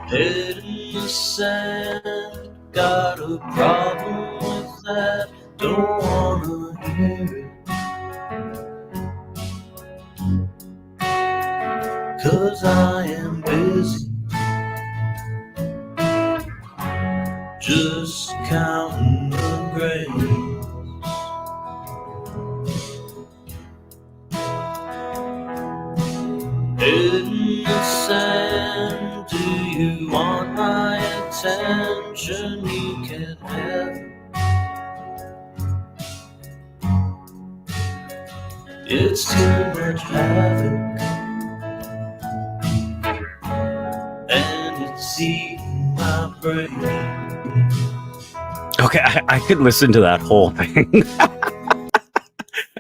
Head in the sand, got a problem with that, don't wanna hear it. 'Cause I am busy, just counting the grains. Head in the sand, do you want my attention? You can have it. It's too much havoc, and it's eating my brain. Okay, I could listen to that whole thing.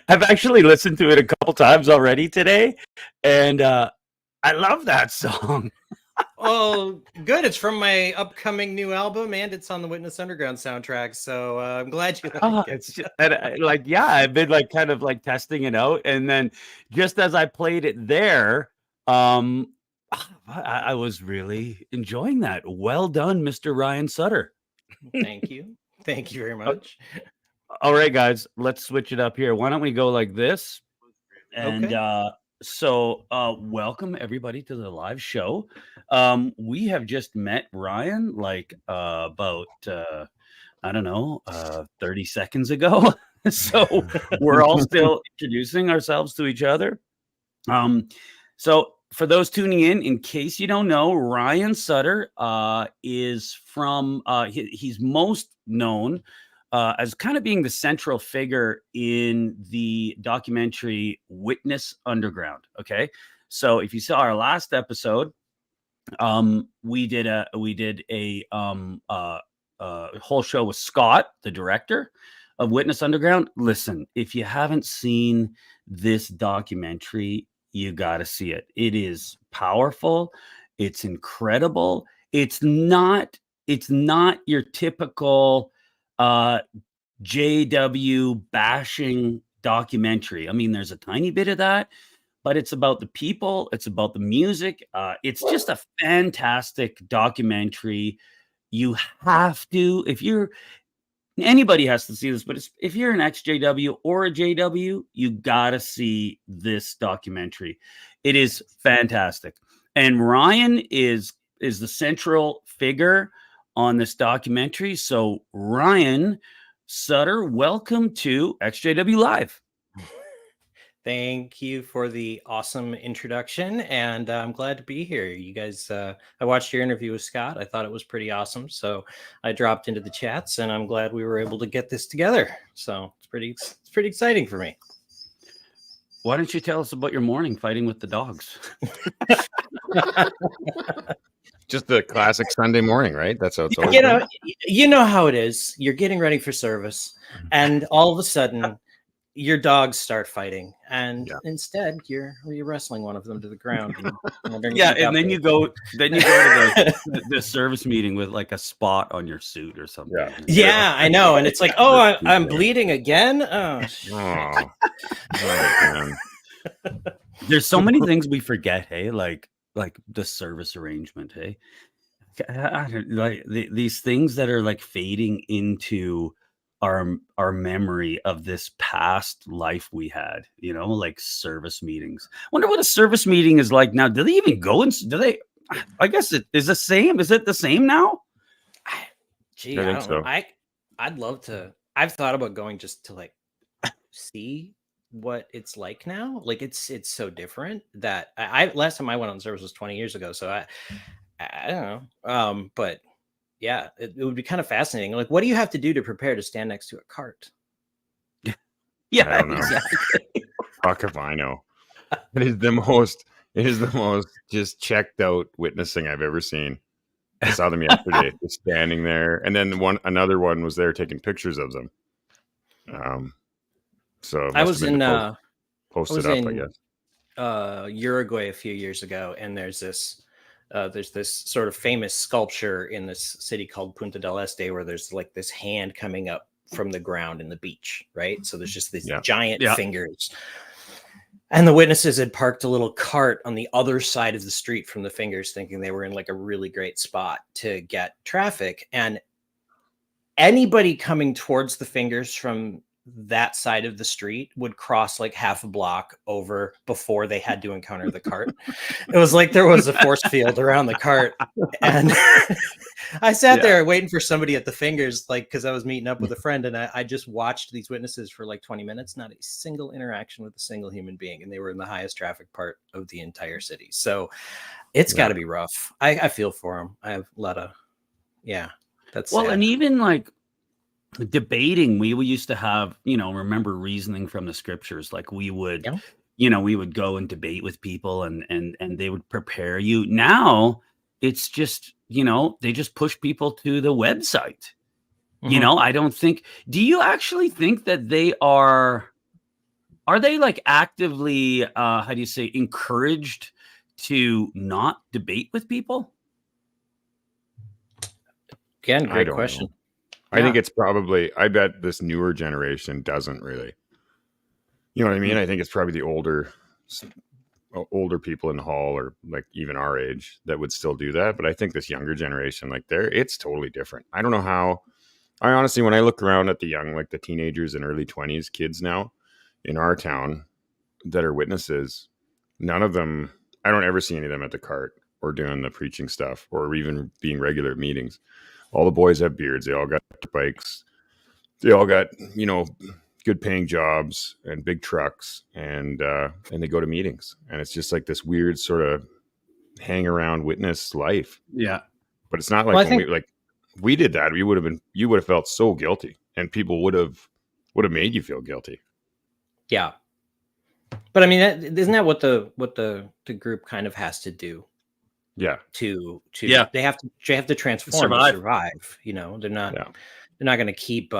I've actually listened to it a couple times already today, and I love that song. Oh, good. It's from my upcoming new album, and it's on the Witness Underground soundtrack. So I'm glad you like it. It's just, and I've been like kind of like testing it out, and then just as I played it there, I was really enjoying that. Well done, Mr. Ryan Sutter. Thank you. Thank you very much. All right, guys, let's switch it up here. Why don't we go like this? And Okay. so welcome everybody to the live show. We have just met Ryan like about I don't know 30 seconds ago. So we're all still introducing ourselves to each other. So for those tuning in case you don't know, Ryan Sutter is from he's most known as kind of being the central figure in the documentary Witness Underground. Okay, so if you saw our last episode, we did a whole show with Scott, the director of Witness Underground. Listen, if you haven't seen this documentary, you got to see it. It is powerful. It's incredible. It's not your typical JW bashing documentary. I mean, there's a tiny bit of that, but it's about the people. It's about the music. It's just a fantastic documentary. You have to, anybody has to see this, but if you're an XJW or a JW, you got to see this documentary. It is fantastic. And Ryan is the central figure on this documentary. So Ryan Sutter, welcome to EXJW-Live. Thank you for the awesome introduction, and I'm glad to be here. You guys, I watched your interview with Scott. I thought it was pretty awesome, so I dropped into the chats, and I'm glad we were able to get this together. So it's pretty exciting for me. Why don't you tell us about your morning fighting with the dogs? Just the classic Sunday morning, right? That's how it's always you know how it is. You're getting ready for service, and all of a sudden, your dogs start fighting, and instead you're wrestling one of them to the ground. And then you go to the service meeting with like a spot on your suit or something. Yeah, I know. And it's like, oh, I'm bleeding again. Oh, man. There's so many things we forget. Hey, like the service arrangement. Hey, like these things that are like fading into our memory of this past life we had, like service meetings. Wonder what a service meeting is like now. Do they even go and do they? I guess it is the same. Is it the same now? Gee, I don't know. I'd love to. I've thought about going just to like see what it's like now. Like it's so different that I last time I went on service was 20 years ago. So I don't know. But yeah, it would be kind of fascinating. Like, what do you have to do to prepare to stand next to a cart? Yeah, I don't know. Exactly. Fuck if I know. It is the most just checked out witnessing I've ever seen. I saw them yesterday, just standing there, and then another one was there taking pictures of them. So I was in posted up, I guess. Uruguay a few years ago, and there's this sort of famous sculpture in this city called Punta del Este where there's like this hand coming up from the ground in the beach, right? So there's just these giant fingers. And the witnesses had parked a little cart on the other side of the street from the fingers, thinking they were in like a really great spot to get traffic. And anybody coming towards the fingers from that side of the street would cross like half a block over before they had to encounter the cart. It was like there was a force field around the cart. And I sat there waiting for somebody at the fingers, like, because I was meeting up with a friend, and I just watched these witnesses for like 20 minutes, not a single interaction with a single human being. And they were in the highest traffic part of the entire city. So it's got to be rough. I feel for them. I have a lot of, that's sad. And even like debating, we used to have, remember reasoning from the scriptures. Like we would, we would go and debate with people and they would prepare you. Now it's just, they just push people to the website. I don't think, do you actually think that they are they like actively, how do you say, encouraged to not debate with people? Again, great question. Know. I think it's probably, I bet this newer generation doesn't really. You know what I mean? I think it's probably the older people in the hall, or like even our age, that would still do that. But I think this younger generation, like it's totally different. I don't know how. I honestly, when I look around at the young, like the teenagers and early 20s kids now in our town that are witnesses, none of them, I don't ever see any of them at the cart or doing the preaching stuff or even being regular at meetings. All the boys have beards. They all got bikes. They all got, good paying jobs and big trucks, and they go to meetings. And it's just like this weird sort of hang around witness life. Yeah. But it's not like we did that. You would have felt so guilty, and people would have made you feel guilty. Yeah. But I mean, isn't that what the group kind of has to do? Yeah. They have to transform to survive. They're not going to keep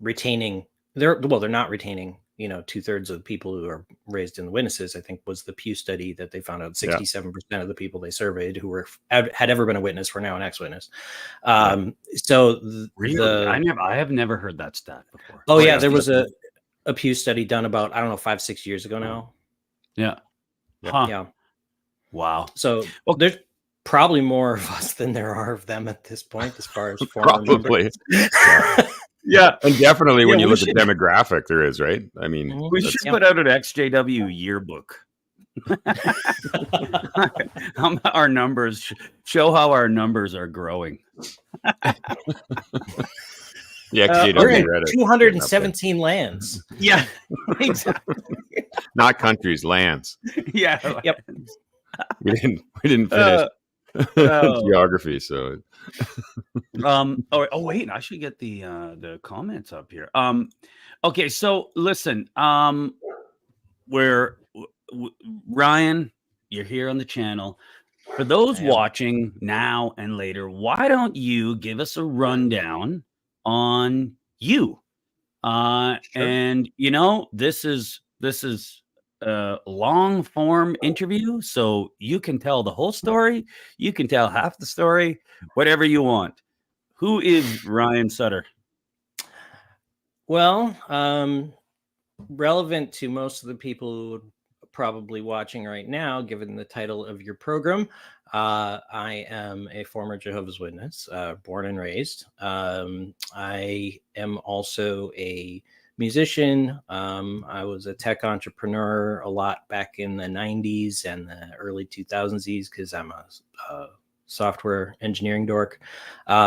retaining. They're not retaining. 2/3 of the people who are raised in the witnesses, I think, was the Pew study that they found out 67% of the people they surveyed who had ever been a witness were now an ex-witness. So really, I have never heard that stat before. Oh yeah, there was a Pew study done about, I don't know, 5-6 years ago now. Yeah. Huh. Yeah. Wow. So there's probably more of us than there are of them at this point, as far as probably. Yeah, and definitely when you look at demographic, there is, right? I mean, we should put out an XJW yearbook. Our numbers show how our numbers are growing. We're in 217 lands. Yeah, exactly. Not countries, lands. Yeah. Yep. We didn't finish geography, so. Wait, I should get the comments up here. Okay, so listen, Ryan, you're here on the channel. For those watching now and later, why don't you give us a rundown on you? Sure. And this is a long form interview, so you can tell the whole story, you can tell half the story, whatever you want. Who is Ryan Sutter? Well, relevant to most of the people who are probably watching right now, given the title of your program, I am a former Jehovah's Witness, born and raised. I am also a musician. I was a tech entrepreneur a lot back in the 90s and the early 2000s because I'm a software engineering dork.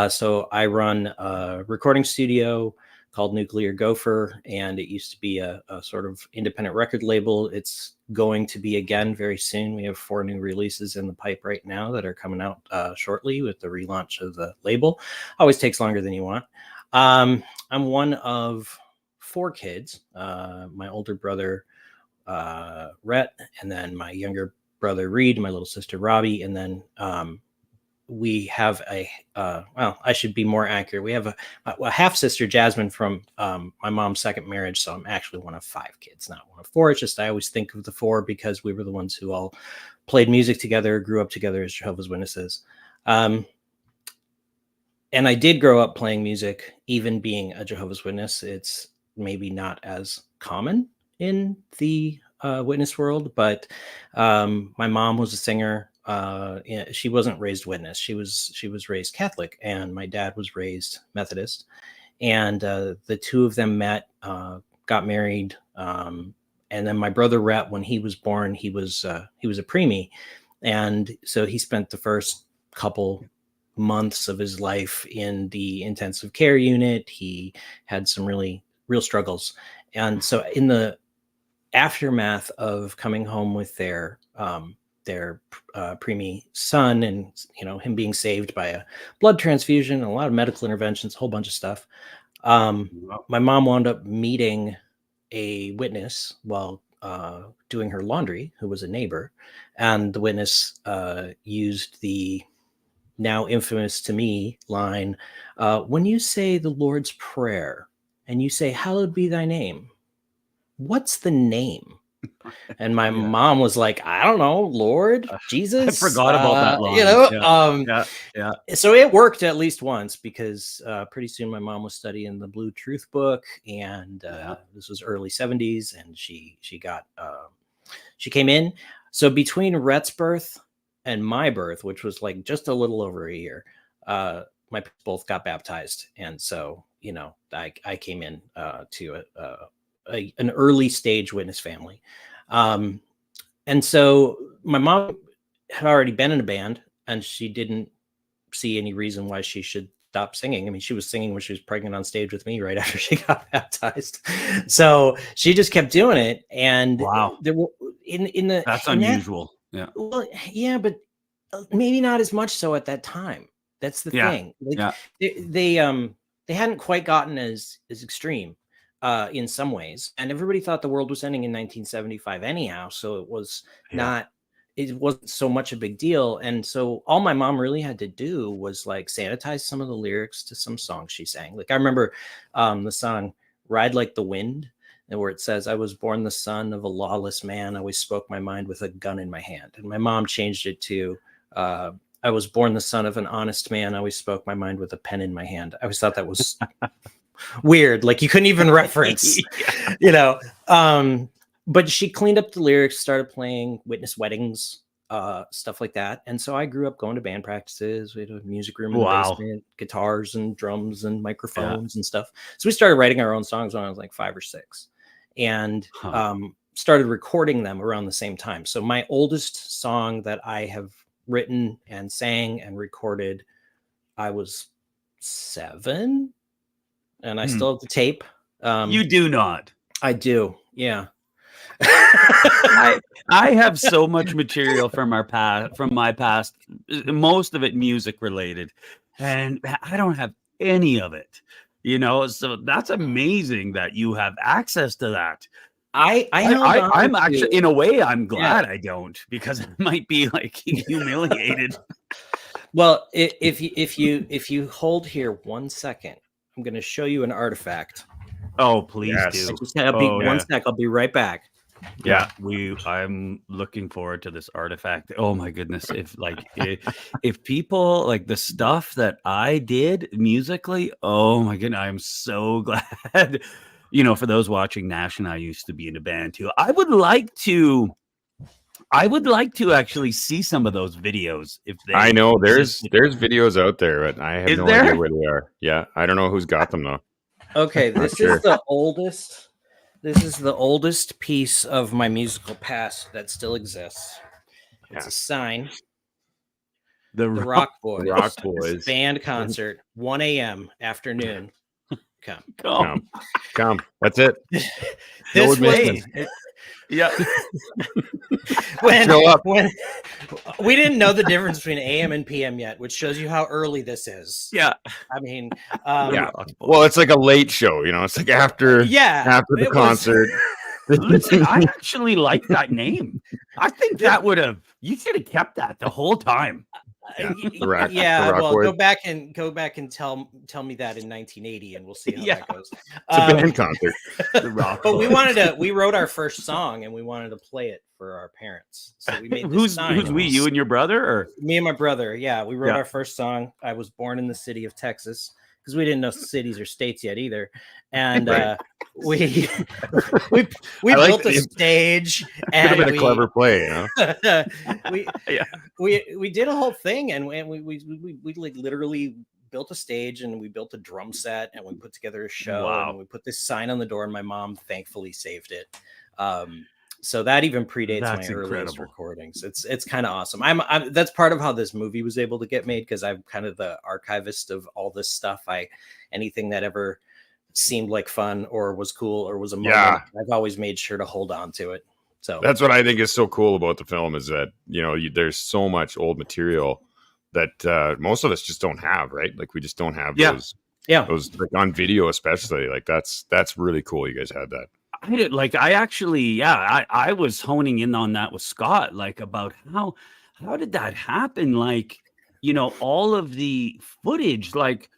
So I run a recording studio called Nuclear Gopher, and it used to be a sort of independent record label. It's going to be again very soon. We have 4 new releases in the pipe right now that are coming out shortly with the relaunch of the label. Always takes longer than you want. I'm one of 4 kids. My older brother, Rhett, and then my younger brother, Reed, my little sister, Robbie, and then we have I should be more accurate. We have a half sister, Jasmine, from my mom's second marriage. So I'm actually one of 5 kids, not one of 4. It's just I always think of the 4 because we were the ones who all played music together, grew up together as Jehovah's Witnesses. And I did grow up playing music, even being a Jehovah's Witness. It's maybe not as common in the witness world, but my mom was a singer. She wasn't raised witness. She was raised Catholic, and my dad was raised Methodist. And the two of them met, got married, and then my brother Rhett, when he was born, he was a preemie, and so he spent the first couple months of his life in the intensive care unit. He had some real struggles, and so in the aftermath of coming home with their preemie son, and him being saved by a blood transfusion and a lot of medical interventions, a whole bunch of stuff, my mom wound up meeting a witness while doing her laundry, who was a neighbor, and the witness used the now infamous to me line, when you say the Lord's Prayer and you say, hallowed be thy name, what's the name? And my mom was like, I don't know, Lord, Jesus. I forgot about that line. So it worked at least once, because pretty soon my mom was studying the Blue Truth book, and this was early 70s, and she came in. So between Rhett's birth and my birth, which was like just a little over a year, my parents both got baptized, and so I came in to an early stage witness family. And so my mom had already been in a band, and she didn't see any reason why she should stop singing. I mean, she was singing when she was pregnant on stage with me right after she got baptized. So she just kept doing it. And wow, there were that's unusual. Well, yeah, but maybe not as much so at that time. That's the thing. They hadn't quite gotten as extreme in some ways, and everybody thought the world was ending in 1975 anyhow, so it wasn't so much a big deal. And so all my mom really had to do was like sanitize some of the lyrics to some songs she sang. Like I remember the song Ride Like the Wind, and where it says, I was born the son of a lawless man, I always spoke my mind with a gun in my hand. And my mom changed it to I was born the son of an honest man, I always spoke my mind with a pen in my hand. I always thought that was weird, like you couldn't even reference but she cleaned up the lyrics, started playing witness weddings, stuff like that. And so I grew up going to band practices. We had a music room in the basement, guitars and drums and microphones and stuff. So we started writing our own songs when I was like 5 or 6, and started recording them around the same time. So my oldest song that I have written and sang and recorded, I was 7, and I still have the tape. You do not. I do. Yeah. I have so much material from my past, most of it music related, and I don't have any of it, so that's amazing that you have access to that. I'm actually, in a way, I'm glad I don't, because I might be like humiliated. Well, if you hold here 1 second, I'm going to show you an artifact. Oh, please do. One sec. I'll be right back. Yeah, I'm looking forward to this artifact. Oh my goodness. If people like the stuff that I did musically, oh my goodness, I'm so glad. For those watching, Nash and I used to be in a band too. I would like to actually see some of those videos. I know there's videos out there, but I have no idea where they are. Yeah, I don't know who's got them though. Okay, this is the oldest. This is the oldest piece of my musical past that still exists. It's a sign. The Rock Boys. Rock Boys. Band concert, 1 a.m. afternoon. Come. That's it. This way. Yeah. when we didn't know the difference between AM and PM yet, which shows you how early this is. Yeah. I mean, well, it's like a late show, it's like after the concert. Listen, I actually like that name. I think you should have kept that the whole time. Well, go back and tell me that in 1980, and we'll see how that goes. It's a band concert. But we wrote our first song, and we wanted to play it for our parents. So we made this sign. Who's we? You and your brother, or me and my brother? Yeah, we wrote our first song. I was born in the city of Texas, because we didn't know cities or states yet either. And we built a stage, and could have been a clever play, you know. we did a whole thing, and we like literally built a stage, and we built a drum set, and we put together a show. Wow. And we put this sign on the door, and my mom thankfully saved it. So that even predates my earliest recordings. It's kind of awesome. I'm that's part of how this movie was able to get made, because I'm kind of the archivist of all this stuff. Anything that ever seemed like fun or was cool or was a moment, I've always made sure to hold on to it. So that's what I think is so cool about the film, is that, you know, there's so much old material that most of us just don't have, right? Like we just don't have those like on video, especially. Like that's really cool. You guys had that. I was honing in on that with Scott, like about how did that happen? Like, you know, all of the footage, like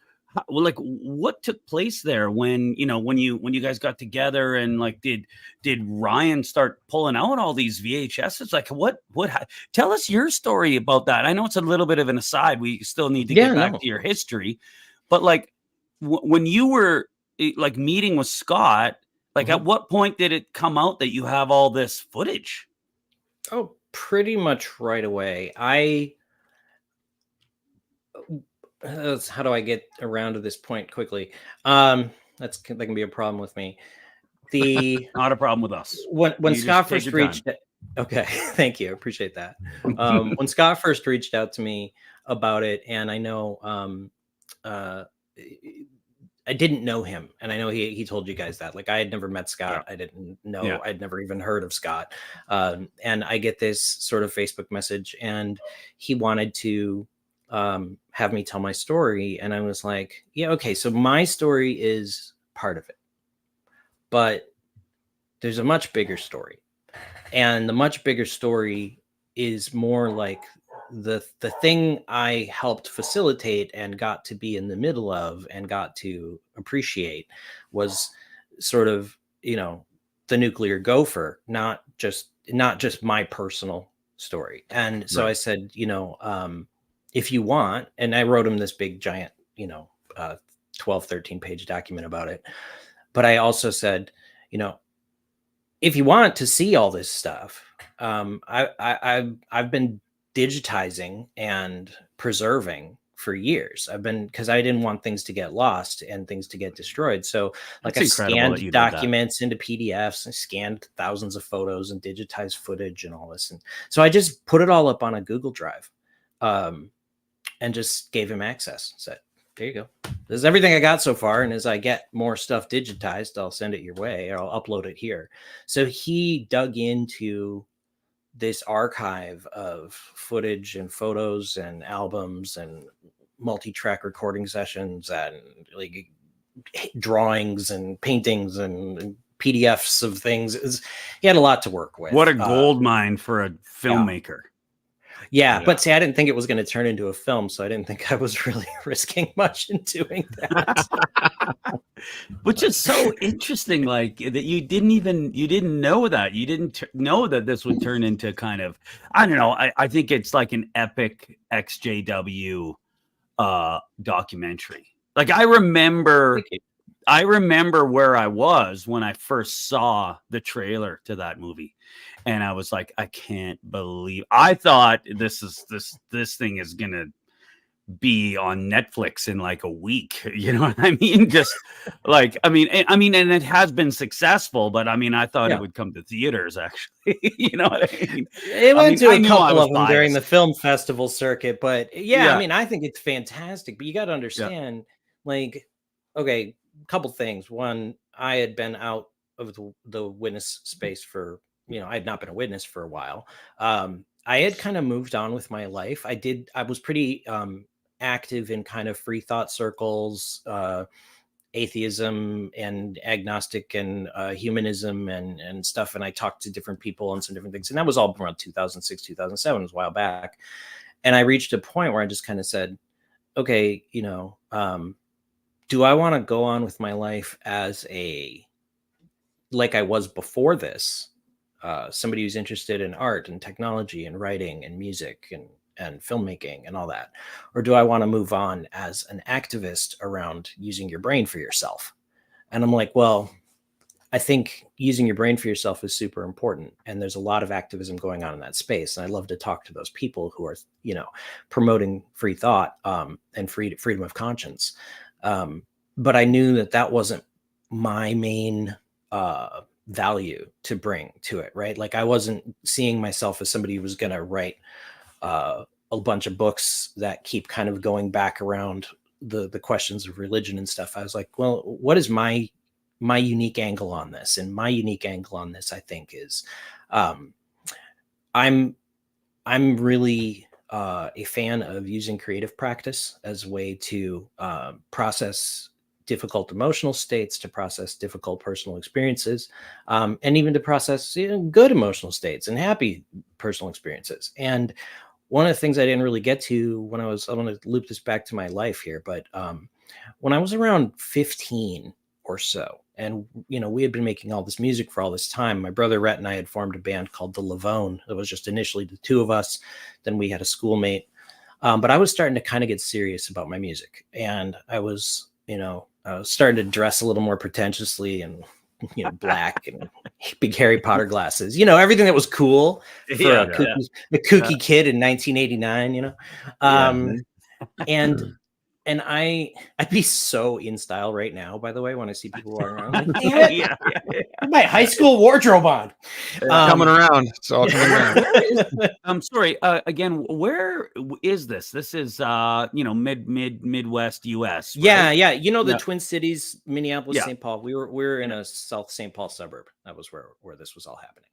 what took place there when you guys got together, and like, did Ryan start pulling out all these VHSs? Like what tell us your story about that. I know it's a little bit of an aside. We still need to get back to your history, but like when you were like meeting with Scott, like at what point did it come out that you have all this footage? Oh, pretty much right away. How do I get around to this point quickly? That can be a problem with me. Not a problem with us. When Scott first reached out, okay, thank you, I appreciate that. When Scott first reached out to me about it, and I know I didn't know him, and I know he told you guys that. Like, I had never met Scott. I didn't know. I'd never even heard of Scott. And I get this sort of Facebook message, and he wanted to have me tell my story. And I was like, yeah, okay. So my story is part of it, but there's a much bigger story. And the much bigger story is more like the thing I helped facilitate and got to be in the middle of and got to appreciate was sort of, you know, the Nuclear Gopher, not just my personal story. And so I said, you know, if you want, and I wrote him this big giant, you know, 12, 13 page document about it. But I also said, you know, if you want to see all this stuff, I've been digitizing and preserving for years. Because I didn't want things to get lost and things to get destroyed. So like, I scanned documents into PDFs and scanned thousands of photos and digitized footage and all this. And so I just put it all up on a Google Drive, and just gave him access. Said, there you go. This is everything I got so far. And as I get more stuff digitized, I'll send it your way, or I'll upload it here. So he dug into this archive of footage and photos and albums and multi-track recording sessions and like drawings and paintings and PDFs of things. He had a lot to work with. What a gold mine for a filmmaker. Yeah, but see, I didn't think it was going to turn into a film, so I didn't think I was really risking much in doing that. Which is so interesting, like that you didn't know that. You didn't know that this would turn into kind of, I don't know, I think it's like an epic EXJW documentary. Like I remember where I was when I first saw the trailer to that movie. And I was like, I can't believe, I thought this thing is going to be on Netflix in like a week. You know what I mean? Just like, I mean, and it has been successful, but I mean, I thought it would come to theaters actually. You know what I mean? It went to a couple of them during the film festival circuit, but I mean, I think it's fantastic, but you got to understand, like, okay, a couple things. One, I had been out of the witness space for, you know, I had not been a witness for a while. I had kind of moved on with my life. I was pretty active in kind of free thought circles, atheism and agnostic and humanism and stuff. And I talked to different people on some different things. And that was all around 2006, 2007, it was a while back. And I reached a point where I just kind of said, okay, you know, do I want to go on with my life as like I was before this, somebody who's interested in art and technology and writing and music and filmmaking and all that? Or do I want to move on as an activist around using your brain for yourself? And I'm like, well, I think using your brain for yourself is super important. And there's a lot of activism going on in that space. And I love to talk to those people who are, promoting free thought and freedom of conscience. But I knew that wasn't my main value to bring to it, right? Like I wasn't seeing myself as somebody who was going to write a bunch of books that keep kind of going back around the questions of religion and stuff. I was like, well, what is my unique angle on this? And my unique angle on this, I think, is I'm really a fan of using creative practice as a way to process difficult emotional states, to process difficult personal experiences, and even to process good emotional states and happy personal experiences. And one of the things I didn't really get to when I'm going to loop this back to my life here, but when I was around 15 or so, and we had been making all this music for all this time. My brother Rhett and I had formed a band called the Lavone. It was just initially the two of us. Then we had a schoolmate. But I was starting to kind of get serious about my music, and I was starting to dress a little more pretentiously and black and big Harry Potter glasses. Everything that was cool for a kooky kid in 1989. And I'd be so in style right now, by the way, when I see people walking around. Like, damn it, my high school wardrobe on. Coming around. It's all coming around. I'm sorry. Again, where is this? This is Midwest US. Right? Yeah. The Twin Cities, Minneapolis, St. Paul. We were in a South St. Paul suburb. That was where this was all happening.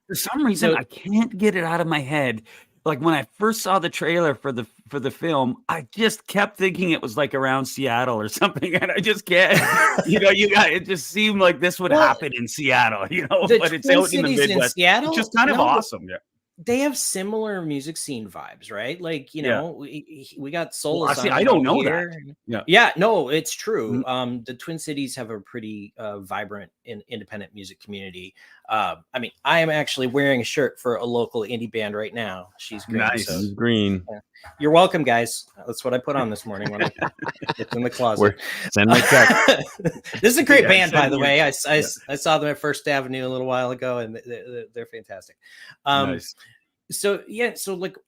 For some reason, I can't get it out of my head. Like when I first saw the trailer for the film, I just kept thinking it was like around Seattle or something, and I just can't. It just seemed like this would happen in Seattle, but it's out in the Midwest. In Seattle, which is kind of awesome. Yeah, they have similar music scene vibes, right? Like we got soul. I don't know that. Yeah, no, it's true. The Twin Cities have a pretty vibrant independent music community. I am actually wearing a shirt for a local indie band right now. She's green. Nice. So, green. You're welcome, guys. That's what I put on this morning when I it's in the closet. Send my check. This is a great band, by the way. I saw them at First Avenue a little while ago, and they're fantastic. Nice. So like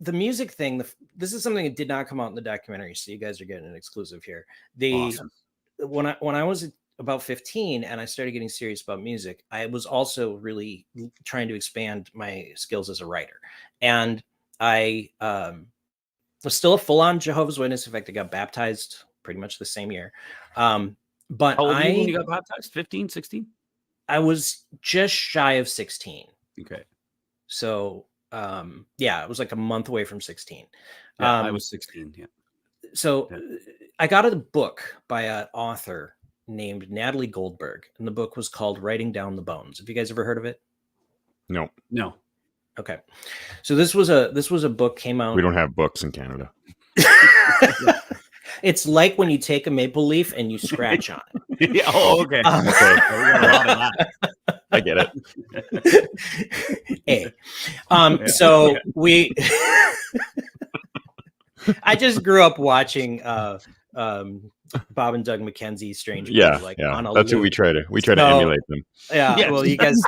the music thing, this is something that did not come out in the documentary, so you guys are getting an exclusive here. Awesome. When I was about 15 and I started getting serious about music, I was also really trying to expand my skills as a writer, and I was still a full-on Jehovah's Witness. In fact, I got baptized pretty much the same year. But how old were you when you got baptized? 15, 16? I was just shy of 16. Okay. So it was like a month away from 16. I was 16. Yeah. So I got a book by an author named Natalie Goldberg, and the book was called Writing Down the Bones. Have you guys ever heard of it? No. Okay. So this was a book came out. We don't have books in Canada. It's like when you take a maple leaf and you scratch on it. Yeah. Oh, okay. Okay. We got a lot of that. I get it. So we I just grew up watching Bob and Doug McKenzie Strange Brew, on a that's loop. who we try to emulate them. Yeah. Yes. Well, you guys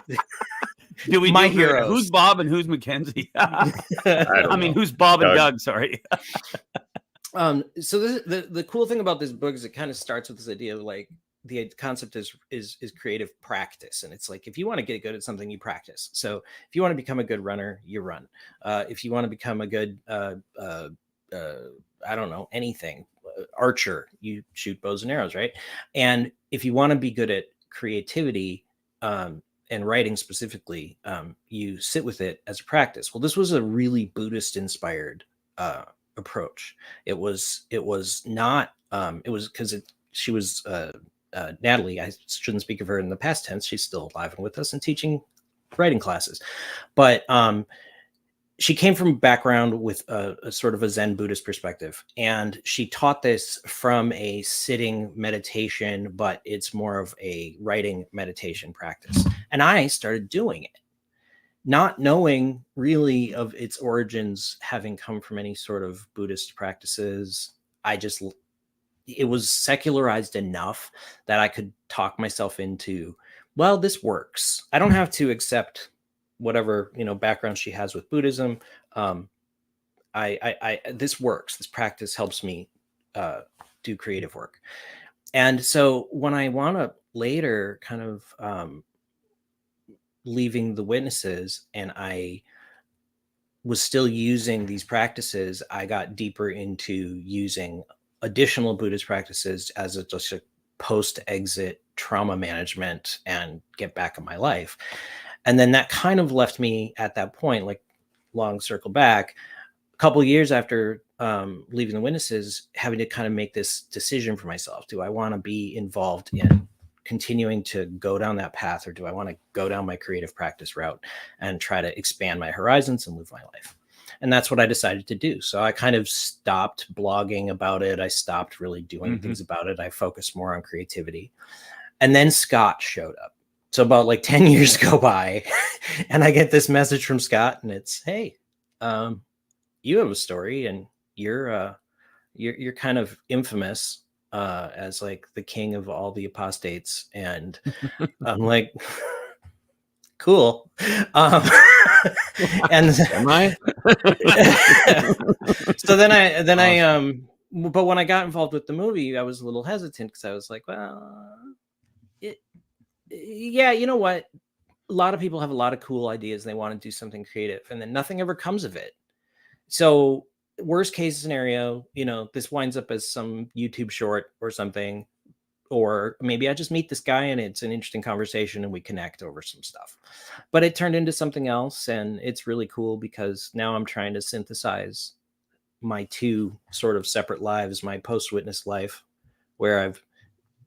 my heroes. Who's Bob and who's McKenzie? Who's Bob and Doug? Sorry. So the cool thing about this book is it kind of starts with this idea of like the concept is creative practice, and it's like if you want to get good at something, you practice. So if you want to become a good runner, you run. If you want to become a good I don't know, anything, archer, you shoot bows and arrows, right? And if you want to be good at creativity and writing specifically, you sit with it as a practice. Well, this was a really Buddhist inspired approach. It was not it was because she was Natalie. I shouldn't speak of her in the past tense. She's still alive and with us and teaching writing classes, but she came from a background with a sort of a Zen Buddhist perspective, and she taught this from a sitting meditation, but it's more of a writing meditation practice. And I started doing it, not knowing really of its origins having come from any sort of Buddhist practices. It was secularized enough that I could talk myself into, well, this works. I don't have to accept whatever, background she has with Buddhism. This works. This practice helps me do creative work. And so when I wound up later kind of leaving the Witnesses, and I was still using these practices, I got deeper into using additional Buddhist practices as just a post-exit trauma management and get back in my life. And then that kind of left me at that point, like long circle back, a couple of years after leaving the Witnesses, having to kind of make this decision for myself. Do I want to be involved in continuing to go down that path, or do I want to go down my creative practice route and try to expand my horizons and live my life? And that's what I decided to do. So I kind of stopped blogging about it. I stopped really doing things about it. I focused more on creativity. And then Scott showed up. So about like 10 years go by and I get this message from Scott, and it's, hey, you have a story, and you're kind of infamous as like the king of all the apostates. And I'm like, cool. And am I? So then but when I got involved with the movie, I was a little hesitant because I was like, well, yeah, you know what? A lot of people have a lot of cool ideas. They want to do something creative, and then nothing ever comes of it. So worst case scenario, this winds up as some YouTube short or something, or maybe I just meet this guy and it's an interesting conversation and we connect over some stuff. But it turned into something else, and it's really cool because now I'm trying to synthesize my two sort of separate lives, my post-Witness life, where I've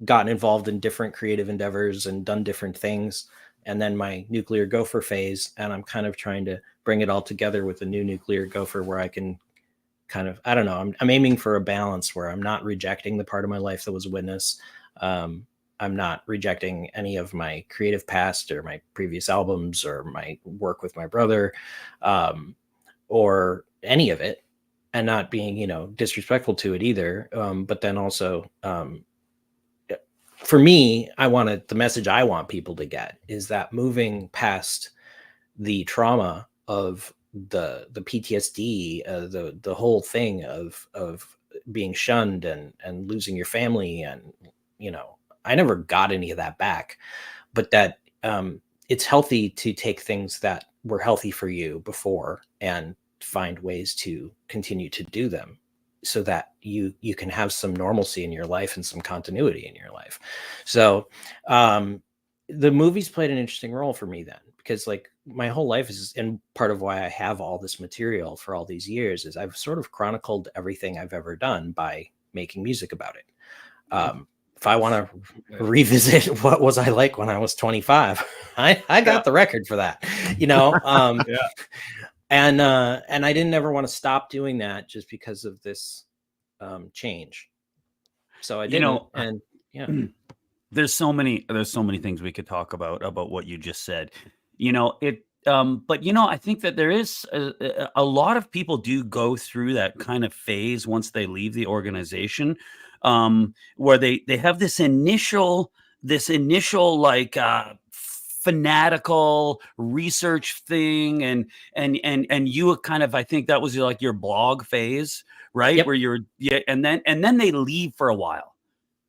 gotten involved in different creative endeavors and done different things, and then my Nuclear Gopher phase. And I'm kind of trying to bring it all together with a new Nuclear Gopher where I can kind of, I don't know, I'm aiming for a balance where I'm not rejecting the part of my life that was a Witness. I'm not rejecting any of my creative past or my previous albums or my work with my brother, or any of it, and not being, disrespectful to it either. But then also, for me, the message I want people to get is that moving past the trauma of the PTSD, the whole thing of being shunned and losing your family, and I never got any of that back, but that it's healthy to take things that were healthy for you before and find ways to continue to do them, so that you can have some normalcy in your life and some continuity in your life. So the movies played an interesting role for me then, because like my whole life is, and part of why I have all this material for all these years, is I've sort of chronicled everything I've ever done by making music about it. If I want to revisit what was I like when I was 25, I got the record for that, Yeah. And I didn't ever want to stop doing that just because of this change. So I didn't. And yeah, there's so many things we could talk about what you just said. But I think that there is a lot of people do go through that kind of phase once they leave the organization, where they have this initial like fanatical research thing, and you kind of, I think that was like your blog phase, right? Yep. Where and then they leave for a while,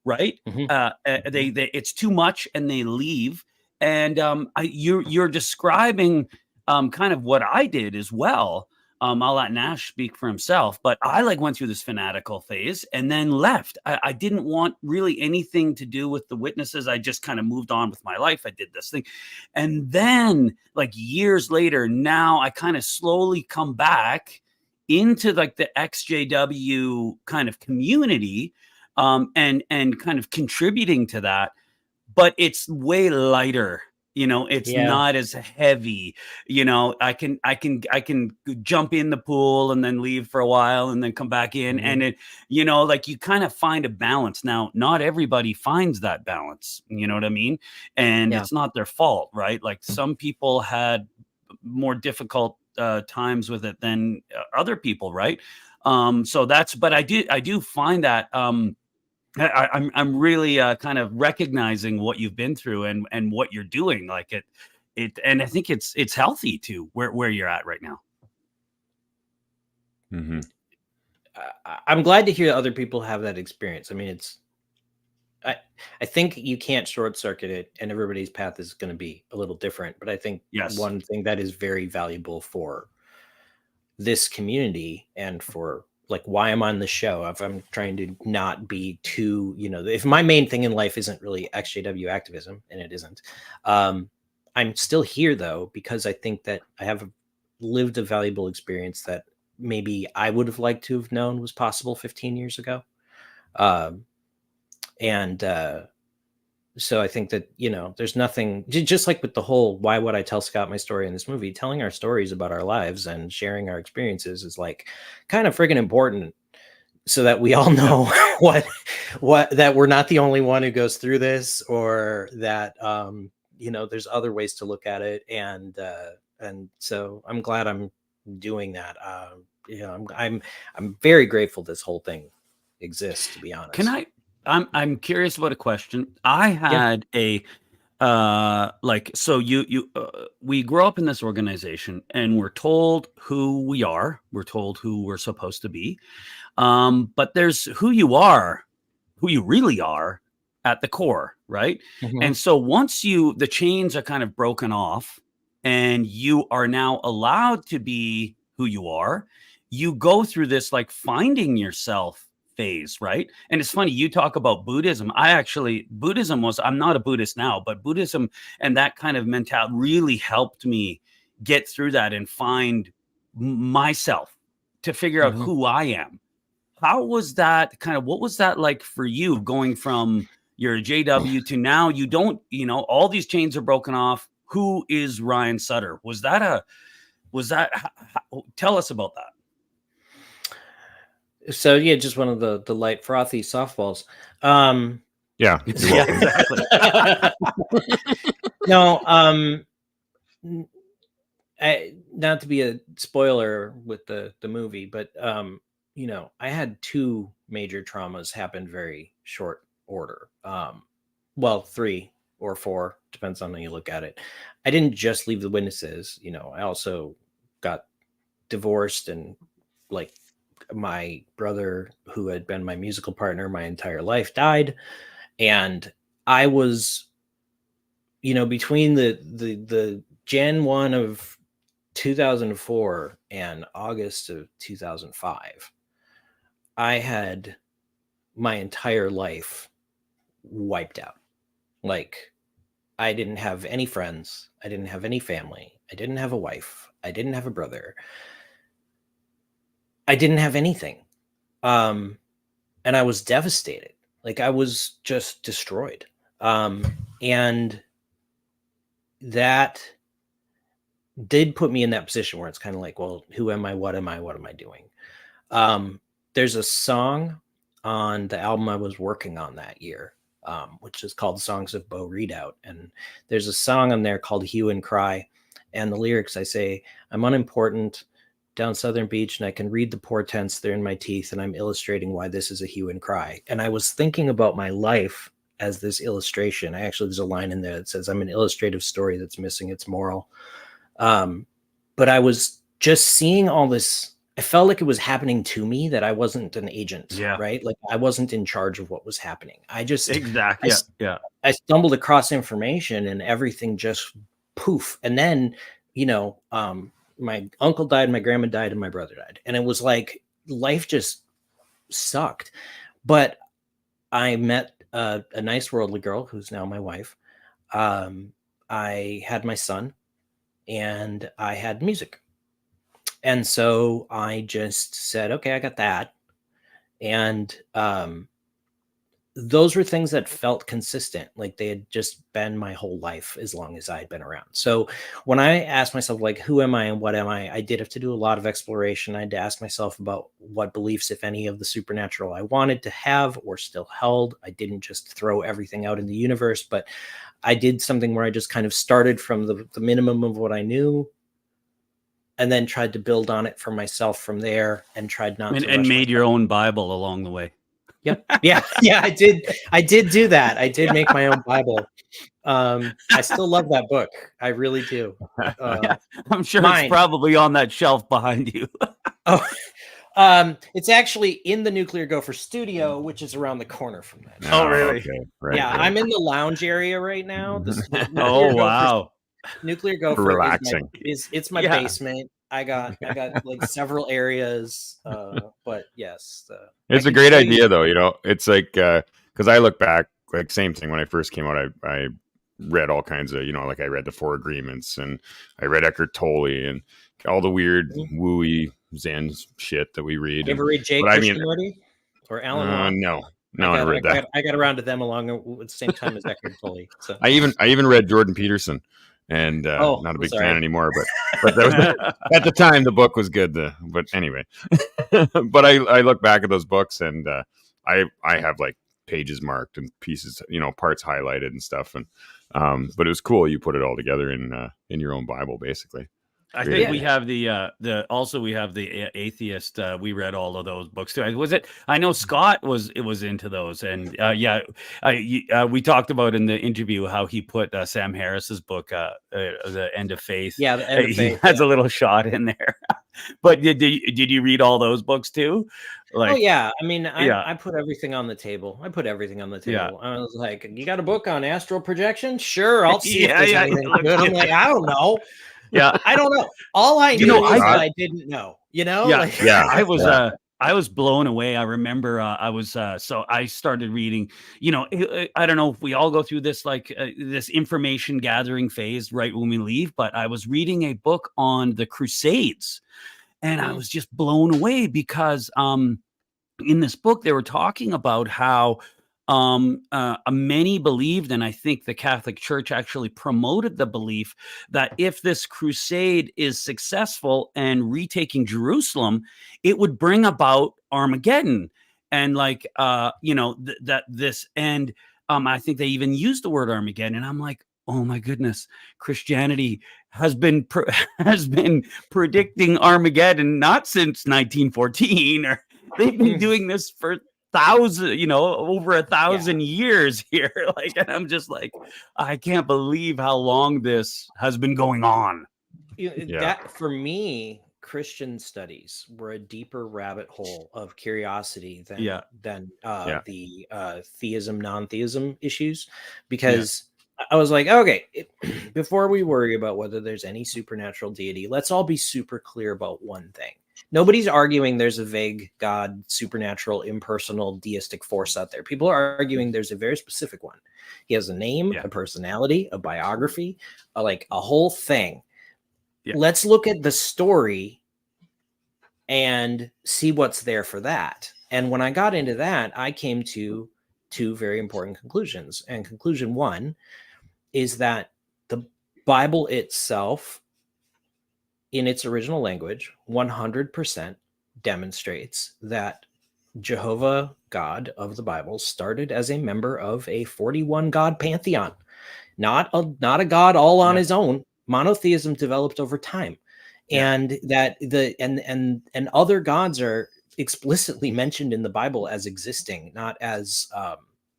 right? It's too much and they leave. And you're describing kind of what I did as well. I'll let Nash speak for himself, but I went through this fanatical phase and then left. I didn't want really anything to do with the Witnesses. I just kind of moved on with my life. I did this thing. And then years later, now I kind of slowly come back into the XJW kind of community, and kind of contributing to that, but it's way lighter. It's not as heavy. I can jump in the pool and then leave for a while and then come back in. And it, you kind of find a balance. Now, not everybody finds that balance. You know what I mean? And it's not their fault, right? Some people had more difficult times with it than other people, right? So that's, but I do find that I'm really kind of recognizing what you've been through and what you're doing, like it, and I think it's healthy too, where you're at right now. Mm-hmm. I'm glad to hear other people have that experience. I mean, I think you can't short circuit it, and everybody's path is going to be a little different. But I think one thing that is very valuable for this community and for like why I'm on the show, if I'm trying to not be too, if my main thing in life isn't really EXJW activism, and it isn't, I'm still here though, because I think that I have lived a valuable experience that maybe I would have liked to have known was possible 15 years ago. So I think that, there's nothing, just like with the whole, why would I tell Scott my story in this movie? Telling our stories about our lives and sharing our experiences is like kind of friggin' important, so that we all know what that we're not the only one who goes through this, or that, there's other ways to look at it. And so I'm glad I'm doing that. I'm very grateful this whole thing exists, to be honest. I'm curious about a question. I had so we grow up in this organization and we're told who we are. We're told who we're supposed to be. But there's who you really are at the core, right? Mm-hmm. And so once the chains are kind of broken off and you are now allowed to be who you are, you go through this like finding yourself phase, right? And it's funny, you talk about Buddhism. I'm not a Buddhist now, but Buddhism and that kind of mentality really helped me get through that and find myself, to figure out who I am. How was that what was that like for you, going from you're a JW to now you don't, all these chains are broken off? Who is Ryan Sutter? Tell us about that. So yeah, just one of the light frothy softballs. Yeah, exactly. No, not to be a spoiler with the movie, but I had two major traumas happen very short order. Well, 3 or 4, depends on how you look at it. I didn't just leave the witnesses. I also got divorced, and like, my brother, who had been my musical partner my entire life, died. And I was, between the Jan 1 of 2004 and August of 2005, I had my entire life wiped out. Like, I didn't have any friends. I didn't have any family. I didn't have a wife. I didn't have a brother. I didn't have anything. And I was devastated. Like, I was just destroyed. And that did put me in that position where it's kind of like, well, who am I? What am I? What am I doing? There's a song on the album I was working on that year, which is called Songs of Bo Readout. And there's a song on there called Hue and Cry. And the lyrics, I say, I'm unimportant down Southern Beach, and I can read the portents, they're in my teeth, and I'm illustrating why this is a hue and cry. And I was thinking about my life as this illustration. There's a line in there that says, I'm an illustrative story that's missing its moral. But I was just seeing all this. I felt like it was happening to me, that I wasn't an agent, right? Like, I wasn't in charge of what was happening. I stumbled across information and everything just poof. And then, my uncle died, my grandma died, and my brother died. And it was like, life just sucked. But I met a nice worldly girl who's now my wife. I had my son, and I had music. And so I just said, okay, I got that. And those were things that felt consistent. Like, they had just been my whole life as long as I had been around. So when I asked myself, like, who am I and what am I did have to do a lot of exploration. I had to ask myself about what beliefs, if any, of the supernatural I wanted to have or still held. I didn't just throw everything out in the universe, but I did something where I just kind of started from the minimum of what I knew, and then tried to build on it for myself from there, and tried not to. And made your own Bible along the way. Yep. Yeah. I did do that. I did make my own Bible. I still love that book. I really do. I'm sure it's probably on that shelf behind you. It's actually in the Nuclear Gopher studio, which is around the corner from that. Oh, really? Okay. Right, yeah, I'm in the lounge area right now. Wow. Nuclear Gopher relaxing. It's my basement. I got like several areas, but yes, it's a great idea though. It's like because I look back, like same thing when I first came out. I read all kinds of like I read the Four Agreements and I read Eckhart Tolle and all the weird wooey Zen shit that we read. You ever read Jay Krishnamurti or Alan? No, I read that. I got around to them along at the same time as Eckhart Tolle. So I even read Jordan Peterson. And not a big fan anymore, but that was, at the time the book was good. But anyway, but I look back at those books and I have like pages marked and pieces, parts highlighted and stuff. And but it was cool. You put it all together in your own Bible, basically. I think we have the atheist. We read all of those books too. Was it? I know Scott was into those, and we talked about in the interview how he put Sam Harris's book, The End of Faith. Yeah, The End of Faith has a little shot in there. But did you read all those books too? Like, I mean, I put everything on the table. I was like, you got a book on astral projection? Sure, I'll see if there's anything good. I'm like, I don't know. Yeah, I don't know. All I knew is that I didn't know. I was blown away. I remember so I started reading. I don't know if we all go through this this information gathering phase right when we leave, but I was reading a book on the Crusades, and I was just blown away because in this book they were talking about how many believed, and I think the Catholic Church actually promoted the belief that if this crusade is successful and retaking Jerusalem, it would bring about Armageddon. And I think they even used the word Armageddon. And I'm like, oh my goodness, Christianity has been predicting Armageddon not since 1914, or they've been doing this for over 1,000 years here. And I'm just like, I can't believe how long this has been going on. That for me, Christian studies were a deeper rabbit hole of curiosity than the theism, non-theism issues, because I was like, okay, before we worry about whether there's any supernatural deity, let's all be super clear about one thing. Nobody's arguing there's a vague God, supernatural, impersonal, deistic force out there. People are arguing there's a very specific one. He has a name, a personality, a biography, a whole thing. Yeah. Let's look at the story and see what's there for that. And when I got into that, I came to two very important conclusions. And conclusion one is that the Bible itself, in its original language, 100% demonstrates that Jehovah God of the Bible started as a member of a 41 God pantheon, not a God all on his own. Monotheism developed over time, and that and other gods are explicitly mentioned in the Bible as existing, not as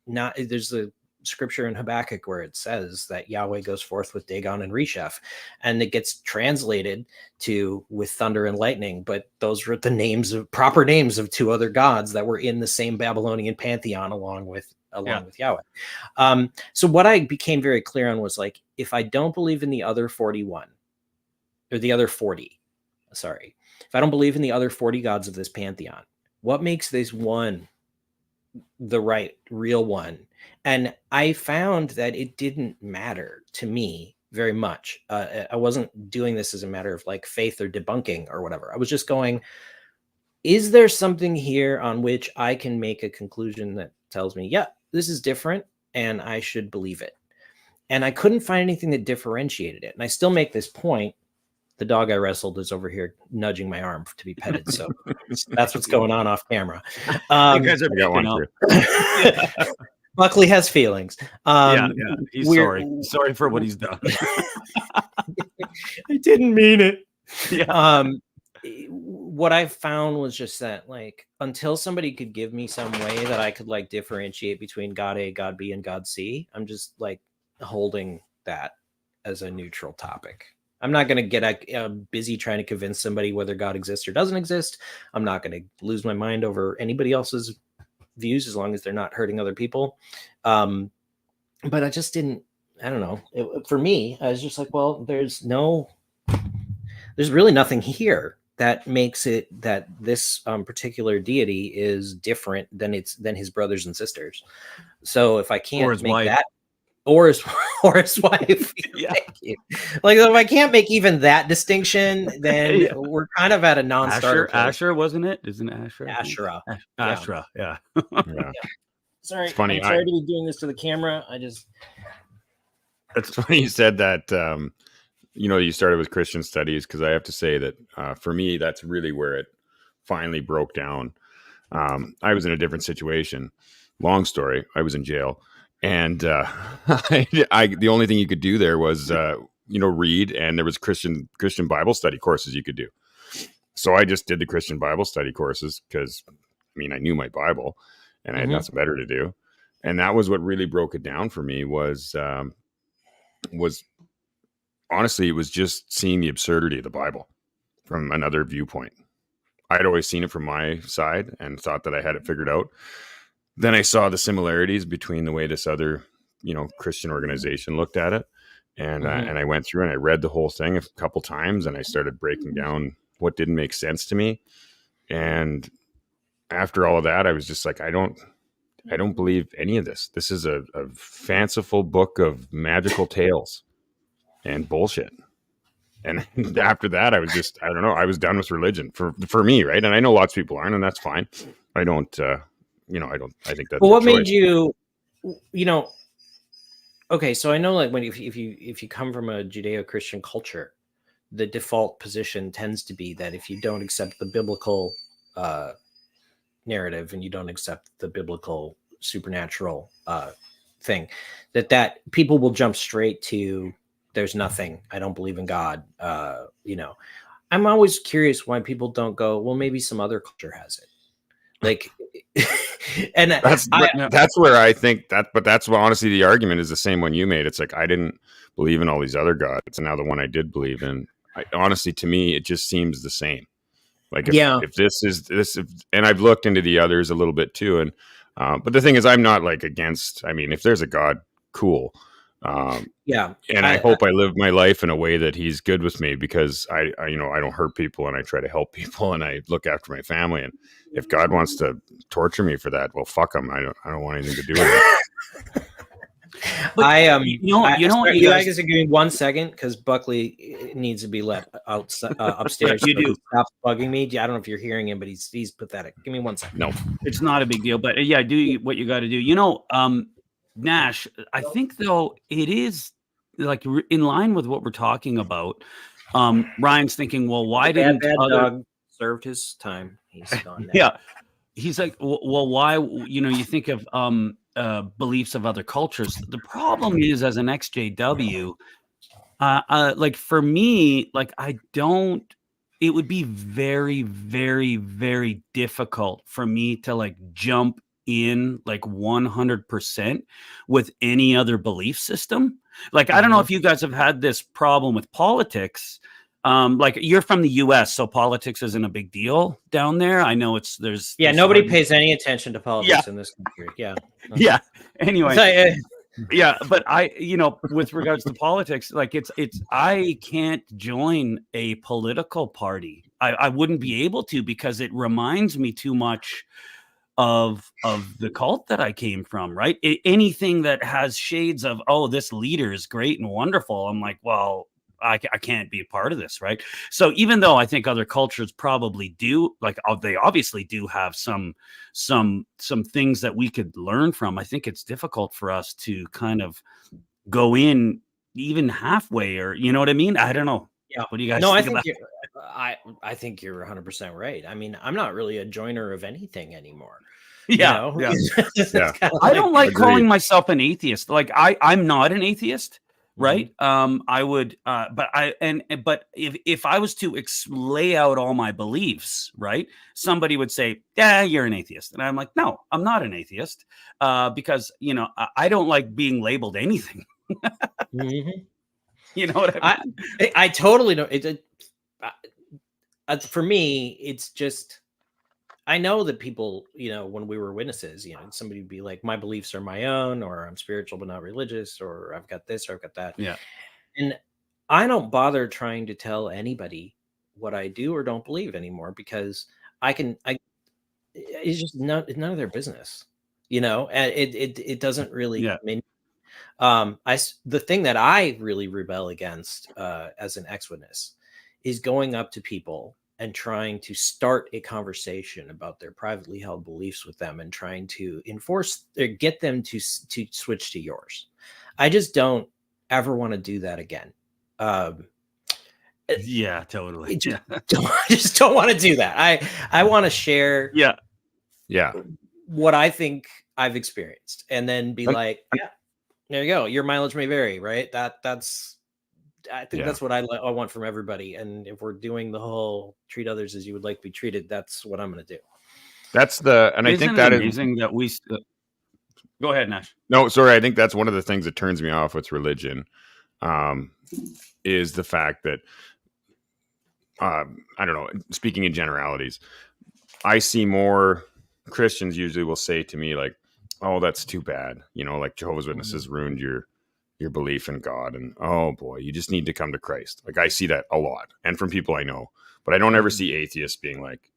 there's a scripture in Habakkuk where it says that Yahweh goes forth with Dagon and Resheph, and it gets translated to with thunder and lightning, but those were the proper names of two other gods that were in the same Babylonian pantheon along with Yahweh. So what I became very clear on was if I don't believe in the other 41 or the other 40, if I don't believe in the other 40 gods of this pantheon, what makes this one the real one? And I found that it didn't matter to me very much. I wasn't doing this as a matter of faith or debunking or whatever. I was just going, is there something here on which I can make a conclusion that tells me, this is different and I should believe it? And I couldn't find anything that differentiated it. And I still make this point. The dog I wrestled is over here nudging my arm to be petted. So that's what's going on off camera. You guys are got one too. Buckley has feelings. He's sorry for what he's done. I didn't mean it. Yeah. What I found was just that, like, until somebody could give me some way that I could like differentiate between God A, God B, and God C, I'm just like holding that as a neutral topic. I'm not going to get busy trying to convince somebody whether God exists or doesn't exist. I'm not going to lose my mind over anybody else's views as long as they're not hurting other people. But I just didn't, I don't know. For me, I was just like, well, there's really nothing here that makes it that this particular deity is different than his brothers and sisters. So if I can't make that, or his wife, Yeah. Thank you. Like if I can't make even that distinction, then we're kind of at a non-starter. Asher, wasn't it? Isn't it Asher? Asherah. Asherah, yeah. Sorry, it's funny. I'm sorry to be doing this to the camera. It's funny you said that. You started with Christian studies, because I have to say that for me, that's really where it finally broke down. I was in a different situation. Long story. I was in jail, and the only thing you could do there was read, and there was Christian Bible study courses you could do. So I just did the Christian Bible study courses because, I knew my Bible, and I had nothing better to do, and that was what really broke it down for me. Was honestly, it was just seeing the absurdity of the Bible from another viewpoint. I'd always seen it from my side and thought that I had it figured out. Then I saw the similarities between the way this other, Christian organization looked at it. And I went through and I read the whole thing a couple times, and I started breaking down what didn't make sense to me. And after all of that, I was just like, I don't believe any of this. This is a fanciful book of magical tales and bullshit. And after that, I was just, I don't know, I was done with religion for me, right? And I know lots of people aren't, and that's fine. I don't, I think that's. Well, what made you, okay, so I know, like, when if you come from a Judeo-Christian culture, the default position tends to be that if you don't accept the biblical narrative and you don't accept the biblical supernatural thing, that people will jump straight to, there's nothing, I don't believe in God. I'm always curious why people don't go, well, maybe some other culture has it. Like, and that's where I think that, but that's what, honestly, the argument is the same one you made. It's like, I didn't believe in all these other gods, and now the one I did believe in, honestly, to me, it just seems the same. Like, if this is this, and I've looked into the others a little bit too. And, but the thing is, I'm not like against, if there's a God, cool. And I hope I live my life in a way that he's good with me, because I don't hurt people, and I try to help people, and I look after my family. And if God wants to torture me for that, well, fuck him. I don't want anything to do with it. But you guys give me 1 second, because Buckley needs to be let out upstairs. You do. Stop bugging me. I don't know if you're hearing him, but he's pathetic. Give me 1 second. No, it's not a big deal. But yeah, do what you got to do. Nash, I think, though, it is like in line with what we're talking about. Ryan's thinking, well, why didn't dog served his time? He's gone now. Yeah, he's like, well, why? You think of beliefs of other cultures. The problem is, as an XJW, like for me, like I don't. It would be very, very, very difficult for me to like jump in like 100% with any other belief system. Like, I don't know if you guys have had this problem with politics. Like, you're from the US, so politics isn't a big deal down there. I know there's nobody pays any attention to politics in this country. Yeah. Yeah. Anyway. Yeah, but with regards to politics, like I can't join a political party. I wouldn't be able to, because it reminds me too much of the cult that I came from, right? Anything that has shades of, oh, this leader is great and wonderful, I'm like, well, I can't be a part of this, right? So even though I think other cultures probably do, like, they obviously do have some things that we could learn from, I think it's difficult for us to kind of go in even halfway, or you know what I mean? I don't know. Yeah. What do you guys think? I think you're 100% right. I'm not really a joiner of anything anymore. Yeah. Yeah. I don't like calling myself an atheist. Like, I'm not an atheist, right? I would, but if I was to lay out all my beliefs, right, somebody would say, "Yeah, you're an atheist," and I'm like, "No, I'm not an atheist," because I don't like being labeled anything. You know what I mean? I totally know it. For me, it's just, I know that people, when we were witnesses, somebody would be like, my beliefs are my own, or I'm spiritual but not religious, or I've got this or I've got that. Yeah. And I don't bother trying to tell anybody what I do or don't believe anymore, because it's just none of their business, and it doesn't really. Yeah. The thing that I really rebel against as an ex-witness is going up to people and trying to start a conversation about their privately held beliefs with them and trying to enforce or get them to switch to yours. I just don't ever want to do that again. Yeah, totally. I just don't want to do that. I want to share what I think I've experienced, and then be like, yeah, there you go. Your mileage may vary, right? I think that's what I want from everybody. And if we're doing the whole treat others as you would like to be treated, that's what I'm going to do. I think that is amazing that we. Go ahead, Nash. No, sorry. I think that's one of the things that turns me off with religion, is the fact that I don't know. Speaking in generalities, I see more Christians usually will say to me like, "Oh, that's too bad," like Jehovah's Witnesses ruined your belief in God, and oh boy, you just need to come to Christ. Like I see that a lot, and from people I know, but I don't ever see atheists being like,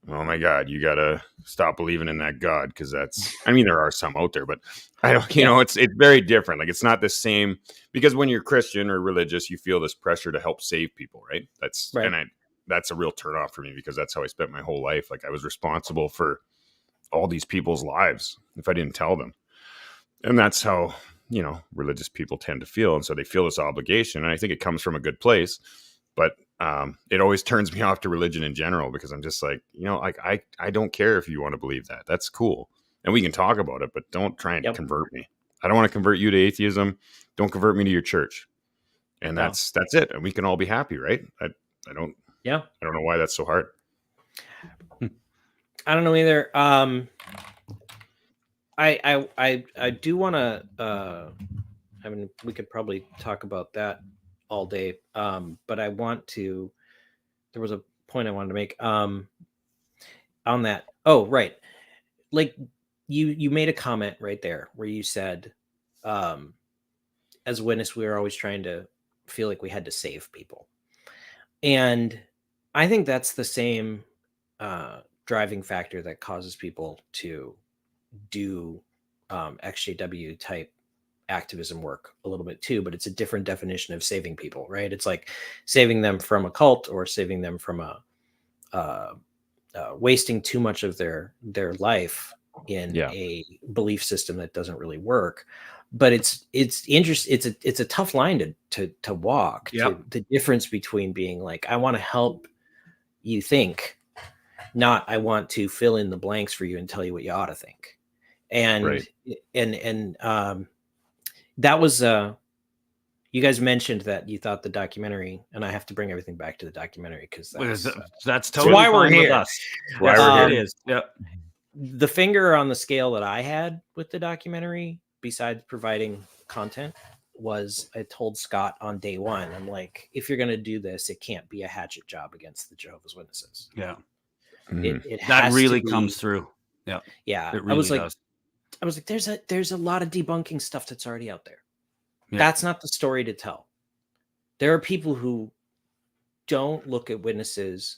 "Oh my God, you gotta stop believing in that God," because that's. I mean, there are some out there, but I don't. It's very different. Like it's not the same, because when you're Christian or religious, you feel this pressure to help save people, right? That's right. And that's a real turnoff for me, because that's how I spent my whole life. Like I was responsible for all these people's lives if I didn't tell them, and that's how religious people tend to feel. And so they feel this obligation. And I think it comes from a good place, but it always turns me off to religion in general, because I'm just like, I don't care if you want to believe that. That's cool. And we can talk about it, but don't try and convert me. I don't want to convert you to atheism. Don't convert me to your church. And that's it. And we can all be happy, right? I don't know why that's so hard. I don't know either. I do want to, I mean, we could probably talk about that all day. But there was a point I wanted to make, on that. Oh, right. Like you made a comment right there where you said, as a witness, we were always trying to feel like we had to save people. And I think that's the same, driving factor that causes people to do XJW type activism work a little bit too, but it's a different definition of saving people, right? It's like saving them from a cult, or saving them from wasting too much of their life in a belief system that doesn't really work. But it's interesting. It's a tough line to walk. Yep. The difference between being like, I want to help you think, not I want to fill in the blanks for you and tell you what you ought to think. And that was you guys mentioned that you thought the documentary, and I have to bring everything back to the documentary, because that's totally why we're here. With us. Why we're here. It is. Yep. The finger on the scale that I had with the documentary, besides providing content, was I told Scott on day one, I'm like, if you're going to do this, it can't be a hatchet job against the Jehovah's Witnesses. Yeah. It that really comes through. Yeah. Yeah. It really does. I was like, there's a lot of debunking stuff that's already out there. Yeah. That's not the story to tell. There are people who don't look at witnesses.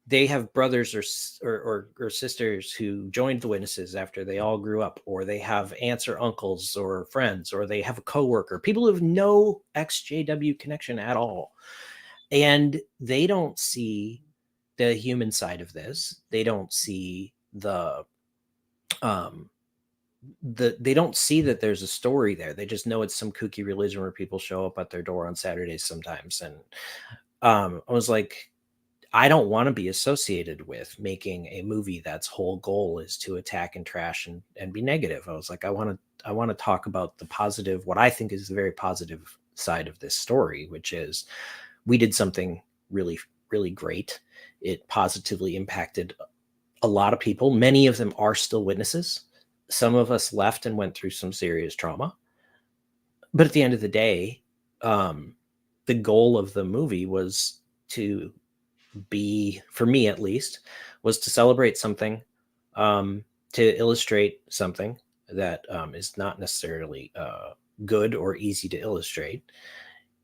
They have brothers or sisters who joined the witnesses after they all grew up, or they have aunts or uncles or friends, or they have a coworker, people who have no XJW connection at all. And they don't see the human side of this. They don't see they don't see that there's a story there. They just know it's some kooky religion where people show up at their door on Saturdays sometimes. And I was like, I don't want to be associated with making a movie that's whole goal is to attack and trash and be negative. I was like, I want to talk about the positive, what I think is the very positive side of this story, which is we did something really, really great. It positively impacted a lot of people. Many of them are still witnesses. Some of us left and went through some serious trauma. But at the end of the day, the goal of the movie was to be, for me at least, was to celebrate something, to illustrate something that is not necessarily good or easy to illustrate,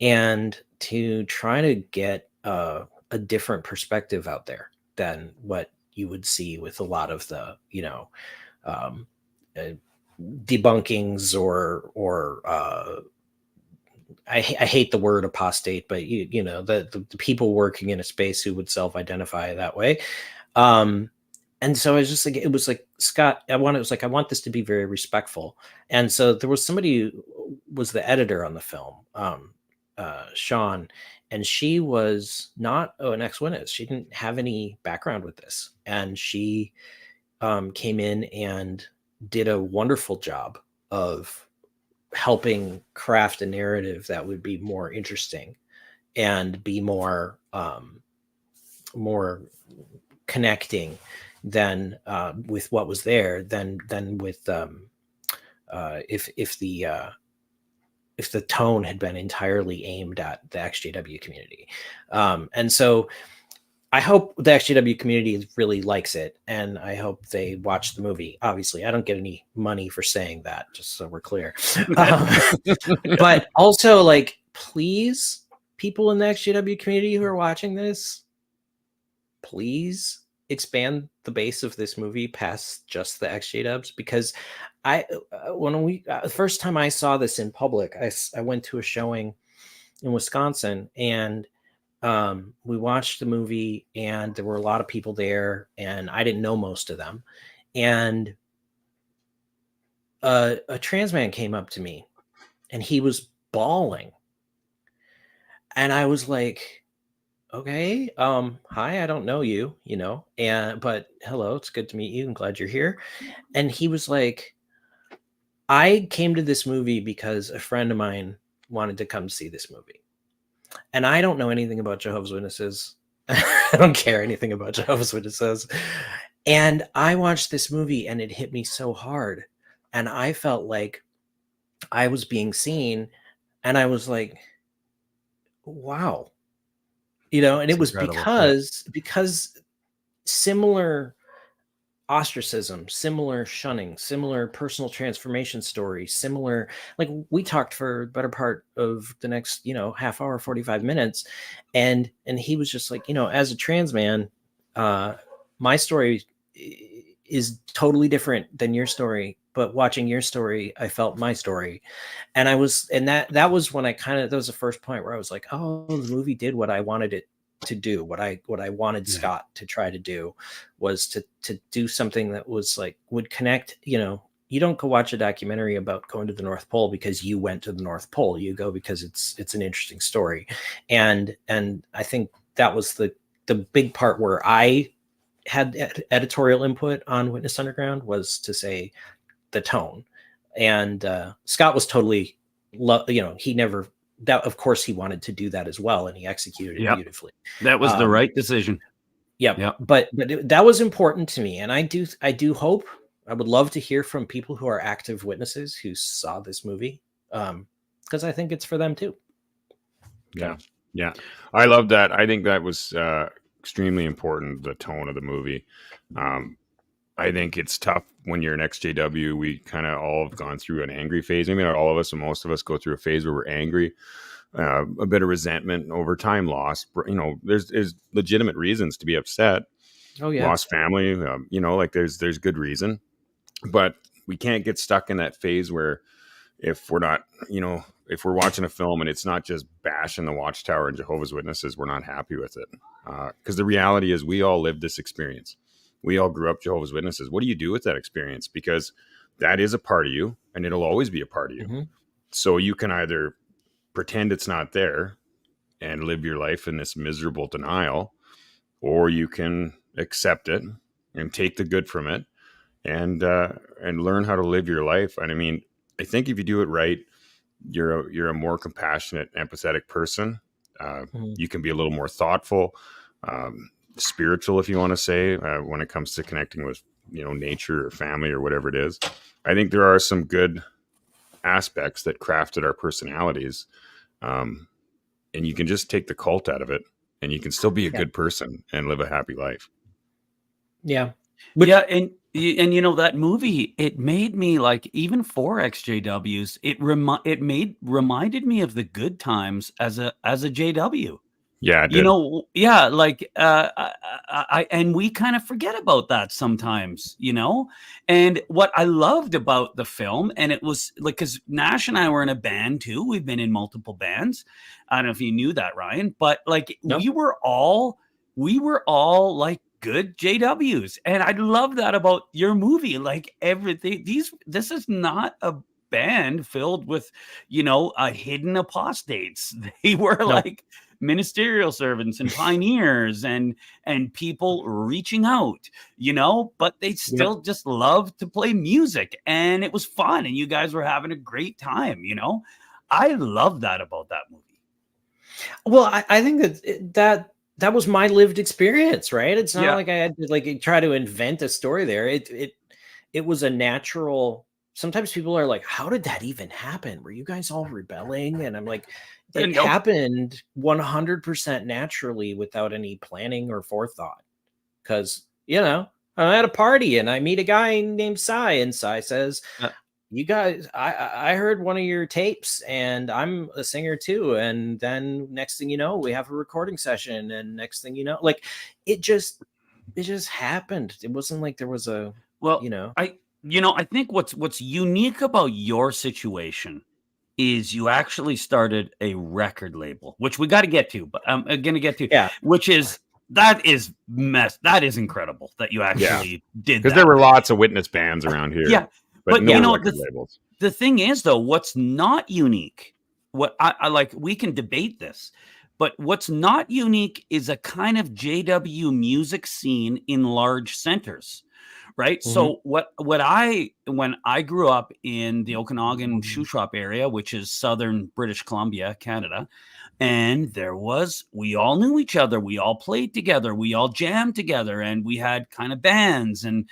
and to try to get a different perspective out there than what you would see with a lot of the, debunkings or I hate the word apostate, but the people working in a space who would self-identify that way. And so I was just like, it was like, Scott, I want this to be very respectful. And so there was somebody who was the editor on the film, Sean, and she was not an ex-witness. She didn't have any background with this. And she came in and did a wonderful job of helping craft a narrative that would be more interesting and be more connecting than with what was there than with if the tone had been entirely aimed at the XJW community. And so I hope the XJW community really likes it, and I hope they watch the movie. Obviously, I don't get any money for saying that, just so we're clear. But also, like, please, people in the XJW community who are watching this, please expand the base of this movie past just the XJWs, because the first time I saw this in public, I went to a showing in Wisconsin, and we watched the movie, and there were a lot of people there, and I didn't know most of them. And a trans man came up to me, and he was bawling. And I was like, okay, hi, I don't know you, but hello, it's good to meet you. I'm glad you're here. And he was like, I came to this movie because a friend of mine wanted to come see this movie. And I don't know anything about Jehovah's Witnesses. I don't care anything about Jehovah's Witnesses. And I watched this movie, and it hit me so hard. And I felt like I was being seen. And I was like, wow. And it's it was incredible. because similar ostracism, similar shunning, similar personal transformation stories, similar, like, we talked for the better part of the next, half hour, 45 minutes. And he was just like, as a trans man, my story is totally different than your story, but watching your story, I felt my story. And that was when that was the first point where I was like, oh, the movie did what I wanted it to do. What I wanted Scott to try to do was to do something that was like, would connect. You don't go watch a documentary about going to the North Pole because you went to the North Pole. You go because it's an interesting story. And I think that was the big part where I had editorial input on Witness Underground, was to say the tone. And Scott was totally, he never, that of course he wanted to do that as well, and he executed it beautifully. That was the right decision. Yep. But that was important to me, and I do hope, I would love to hear from people who are active witnesses who saw this movie, because I think it's for them too. Yeah, I love that. I think that was extremely important, the tone of the movie. I think it's tough when you're an XJW. We kind of all have gone through an angry phase. I mean, not all of us, and most of us go through a phase where we're angry, a bit of resentment, and over time loss. There's legitimate reasons to be upset. Oh yeah, lost family. Like there's good reason, but we can't get stuck in that phase where if we're not, if we're watching a film and it's not just bashing the Watchtower and Jehovah's Witnesses, we're not happy with it. Because the reality is, we all lived this experience. We all grew up Jehovah's Witnesses. What do you do with that experience? Because that is a part of you, and it'll always be a part of you. Mm-hmm. So you can either pretend it's not there and live your life in this miserable denial, or you can accept it and take the good from it, and learn how to live your life. And I mean, I think if you do it right, you're a more compassionate, empathetic person. You can be a little more thoughtful, spiritual, if you want to say, when it comes to connecting with, nature or family or whatever it is. I think there are some good aspects that crafted our personalities, and you can just take the cult out of it, and you can still be a good person and live a happy life. Yeah. And that movie, it made me, like, even for XJWs, it reminded me of the good times as a JW. Yeah, it did. Like, and we kind of forget about that sometimes, and what I loved about the film, and it was like, because Nash and I were in a band too. We've been in multiple bands. I don't know if you knew that, Ryan, but like, No. we were all like good JWs, and I love that about your movie. Like, everything, this is not a band filled with hidden apostates. They were like ministerial servants and pioneers and people reaching out, but they still just loved to play music, and it was fun, and you guys were having a great time. I love that about that movie. Well, I think that was my lived experience, right? It's not like I had to like try to invent a story there. It was a natural. Sometimes people are like, how did that even happen? Were you guys all rebelling? And I'm like, it happened 100% naturally without any planning or forethought. Because, I'm at a party and I meet a guy named Cy, and Cy says, you guys, I heard one of your tapes and I'm a singer too. And then next thing you know, we have a recording session, and next thing you know, like it just happened. It wasn't like there was a, I think what's unique about your situation is you actually started a record label, which we got to get to, but I'm going to get to, that is incredible that you actually did that. Because there were lots of Witness bands around here. Yeah. But no record labels. The thing is, though, what's not unique, what I like, we can debate this, but what's not unique is a kind of JW music scene in large centers. Right. Mm-hmm. So when I grew up in the Okanagan shoe shop area, which is southern British Columbia, Canada, and we all knew each other. We all played together. We all jammed together, and we had kind of bands, and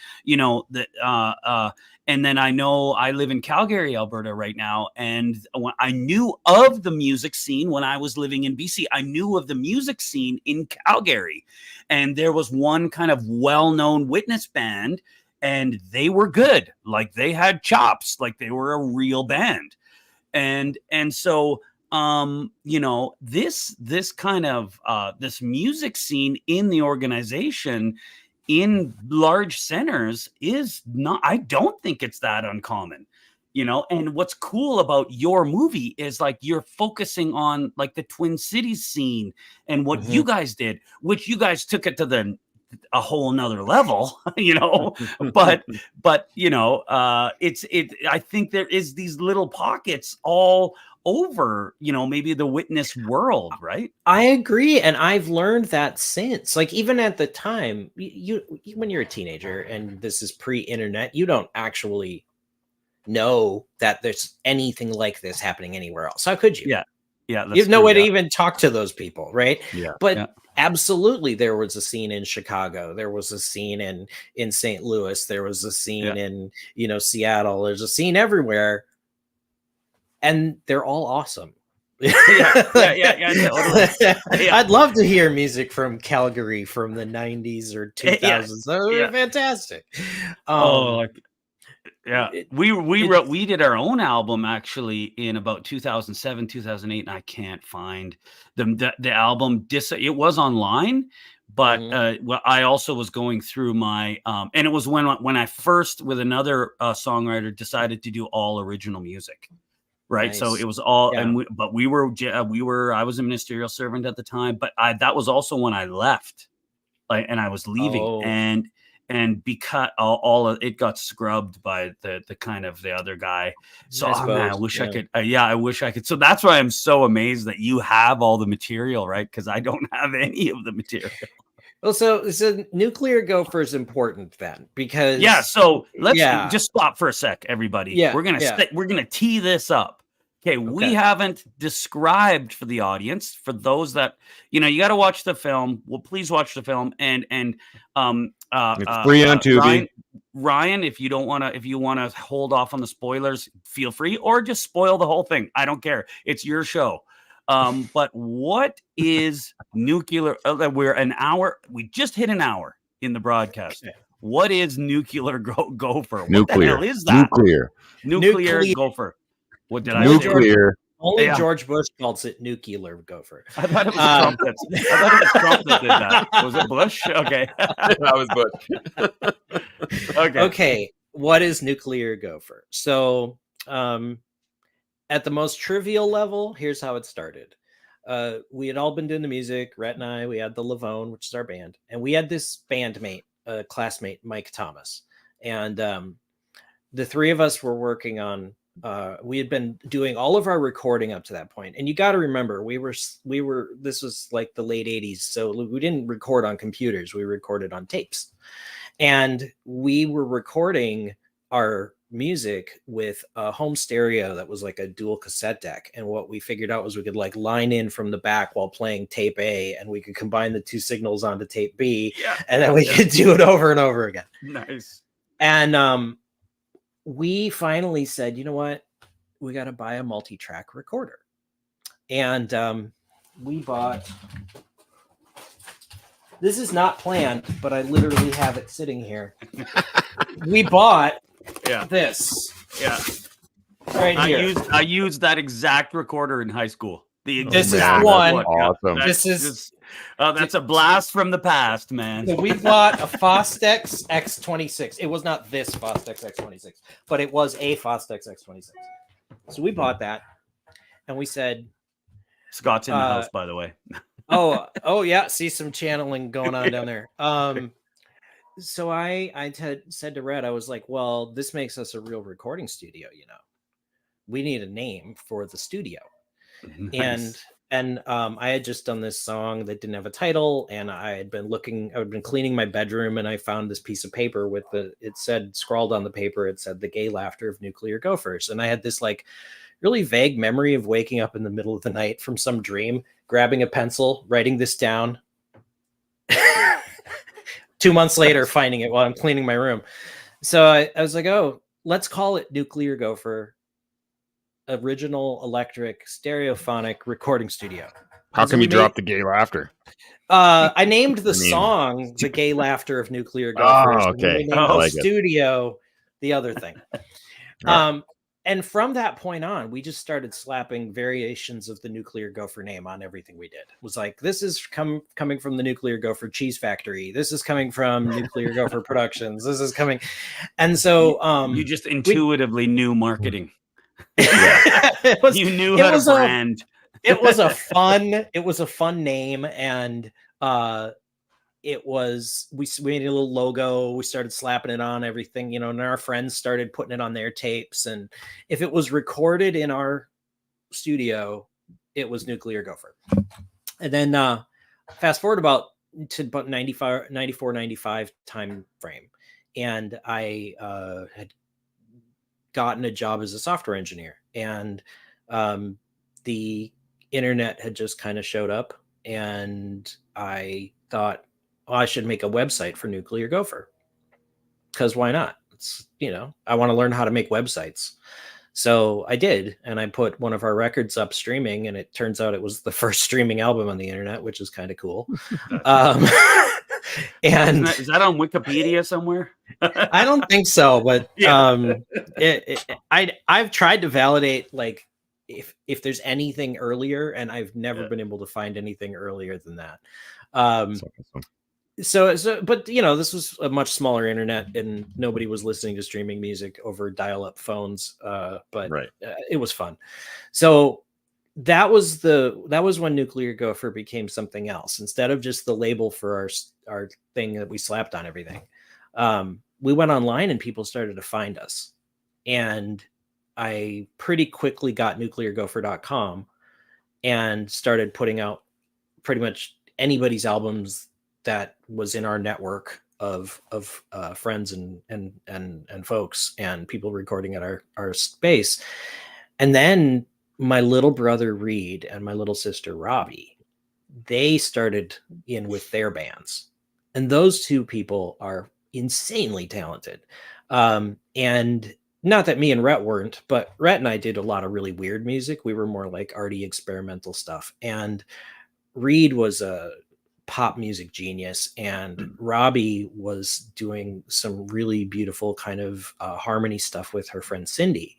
and then I know I live in Calgary, Alberta right now. And when I knew of the music scene when I was living in BC, I knew of the music scene in Calgary. And there was one kind of well-known Witness band, and they were good. Like, they had chops, like they were a real band. And so, this kind of, this music scene in the organization in large centers is not, I don't think it's that uncommon, and what's cool about your movie is like you're focusing on like the Twin Cities scene and what you guys did, which you guys took it to a whole nother level, but I think there is these little pockets all over, maybe the Witness world, right? I agree, and I've learned that since. Like, even at the time, you when you're a teenager and this is pre-internet, you don't actually know that there's anything like this happening anywhere else. How could you? Yeah. You have no way to even talk to those people, right? Yeah. But absolutely, there was a scene in Chicago. There was a scene in St. Louis. There was a scene in Seattle. There's a scene everywhere. And they're all awesome. Totally. I'd love to hear music from Calgary from the 90s or 2000s. That would be fantastic. We did our own album actually in about 2007, 2008, and I can't find the album. It was online, but I also was going through my and it was when I first, with another songwriter, decided to do all original music. Right. Nice. So it was all, I was a ministerial servant at the time, but that was also when I left, and I was leaving, and because all of it got scrubbed by the kind of the other guy. So I wish I could. I wish I could. So that's why I'm so amazed that you have all the material, right? Because I don't have any of the material. Well, so Nuclear Gopher is important then, because So let's just stop for a sec, everybody. Yeah, we're gonna tee this up. Okay, we haven't described for the audience, for those that you got to watch the film. Well, please watch the film, and it's free on Tubi. Ryan, if you want to hold off on the spoilers, feel free, or just spoil the whole thing. I don't care. It's your show. But what is nuclear? We're an hour. We just hit an hour in the broadcast. What is Nuclear Gopher? What the hell is that? Nuclear Gopher. What did I say? Only George Bush calls it Nuclear Gopher. I thought it was Trump. Trump that did that. Was it Bush? Okay, that was Bush. Okay. What is Nuclear Gopher? So, at the most trivial level, here's how it started. We had all been doing the music. Rhett and I. We had the Lavone, which is our band, and we had this bandmate, classmate, Mike Thomas, and the three of us were working on. We had been doing all of our recording up to that point. And you got to remember, this was like the late 80s. So we didn't record on computers. We recorded on tapes. And we were recording our music with a home stereo that was like a dual cassette deck. And what we figured out was we could like line in from the back while playing tape A, and we could combine the two signals onto tape B. And then we could do it over and over again. Nice. And, we finally said, you know what? We got to buy a multi-track recorder. And we bought, this is not planned, but I literally have it sitting here. We bought this. Yeah. Right here. I used that exact recorder in high school. This is one. Awesome. That's a blast from the past, man. So we bought a Fostex X26. It was not this Fostex X26, but it was a Fostex X26. So we bought that, and we said, Scott's in the house, by the way. oh yeah. See some channeling going on down there. So I said to Red, I was like, well, this makes us a real recording studio. We need a name for the studio. Nice. And I had just done this song that didn't have a title, and I had been cleaning my bedroom, and I found this piece of paper with it said, scrawled on the paper, it said, "The Gay Laughter of Nuclear Gophers." And I had this like really vague memory of waking up in the middle of the night from some dream, grabbing a pencil, writing this down. 2 months later, finding it while I'm cleaning my room. So I was like, oh, let's call it Nuclear Gopher Original Electric Stereophonic Recording Studio. How come you dropped the gay laughter? I named the song "The Gay Laughter of Nuclear Gophers." Oh, okay. And the studio, the other thing. And from that point on, we just started slapping variations of the Nuclear Gopher name on everything we did. It was like, this is coming from the Nuclear Gopher Cheese Factory. This is coming from Nuclear Gopher Productions. This is coming. And so you just intuitively knew marketing. You knew how to brand. It was a fun name, and we made a little logo. We started slapping it on everything, and our friends started putting it on their tapes. And if it was recorded in our studio, it was Nuclear Gopher. And then fast forward about 94, 95 time frame, and I had gotten a job as a software engineer, and the internet had just kind of showed up, and I thought, I should make a website for Nuclear Gopher, because why not? It's, I want to learn how to make websites. So I did, and I put one of our records up streaming, and it turns out it was the first streaming album on the internet, which is kind of cool. And is that on Wikipedia somewhere? I don't think so, but I've tried to validate, like, if there's anything earlier, and I've never been able to find anything earlier than that. So, but this was a much smaller internet, and nobody was listening to streaming music over dial-up phones. But it was fun. So that was when Nuclear Gopher became something else. Instead of just the label for our thing that we slapped on everything, we went online, and people started to find us. And I pretty quickly got nucleargopher.com and started putting out pretty much anybody's albums that was in our network of friends and folks and people recording at our space. And then my little brother Reed and my little sister Robbie, they started in with their bands, and those two people are insanely talented. And not that me and Rhett weren't, but Rhett and I did a lot of really weird music. We were more like arty experimental stuff, and Reed was a pop music genius, and Robbie was doing some really beautiful kind of harmony stuff with her friend Cindy.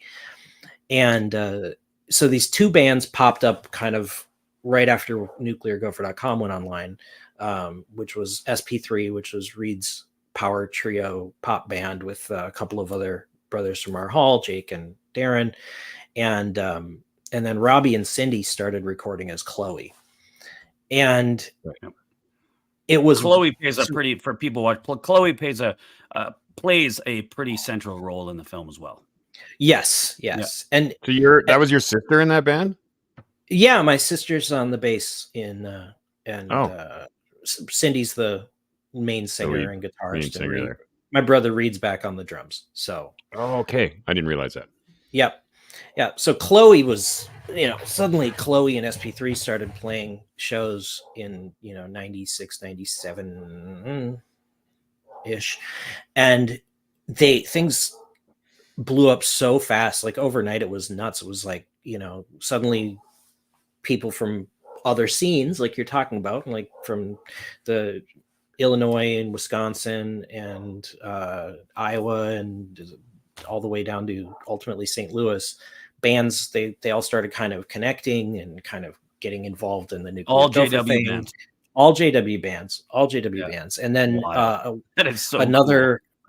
And so these two bands popped up kind of right after nucleargopher.com went online, which was SP3, which was Reed's power trio pop band with a couple of other brothers from our hall, Jake and Darren. And then Robbie and Cindy started recording as Chloe. And it was Chloe plays a pretty, for people watch, Chloe plays a pretty central role in the film as well. Yes. Yeah. And so that was your sister in that band? Yeah, my sister's on the bass Cindy's the main singer and guitarist. And my brother Reed's back on the drums. So okay. I didn't realize that. Yep. Yeah. So Chloe was, suddenly Chloe and SP3 started playing shows in, 96, 97 ish. And things blew up so fast. Like overnight, it was nuts. It was like, suddenly people from other scenes, like you're talking about, like from the Illinois and Wisconsin and Iowa and all the way down to ultimately St. Louis, bands, they all started kind of connecting and kind of getting involved in the Nuclear Gopher thing. Bands. All JW bands. And then that is so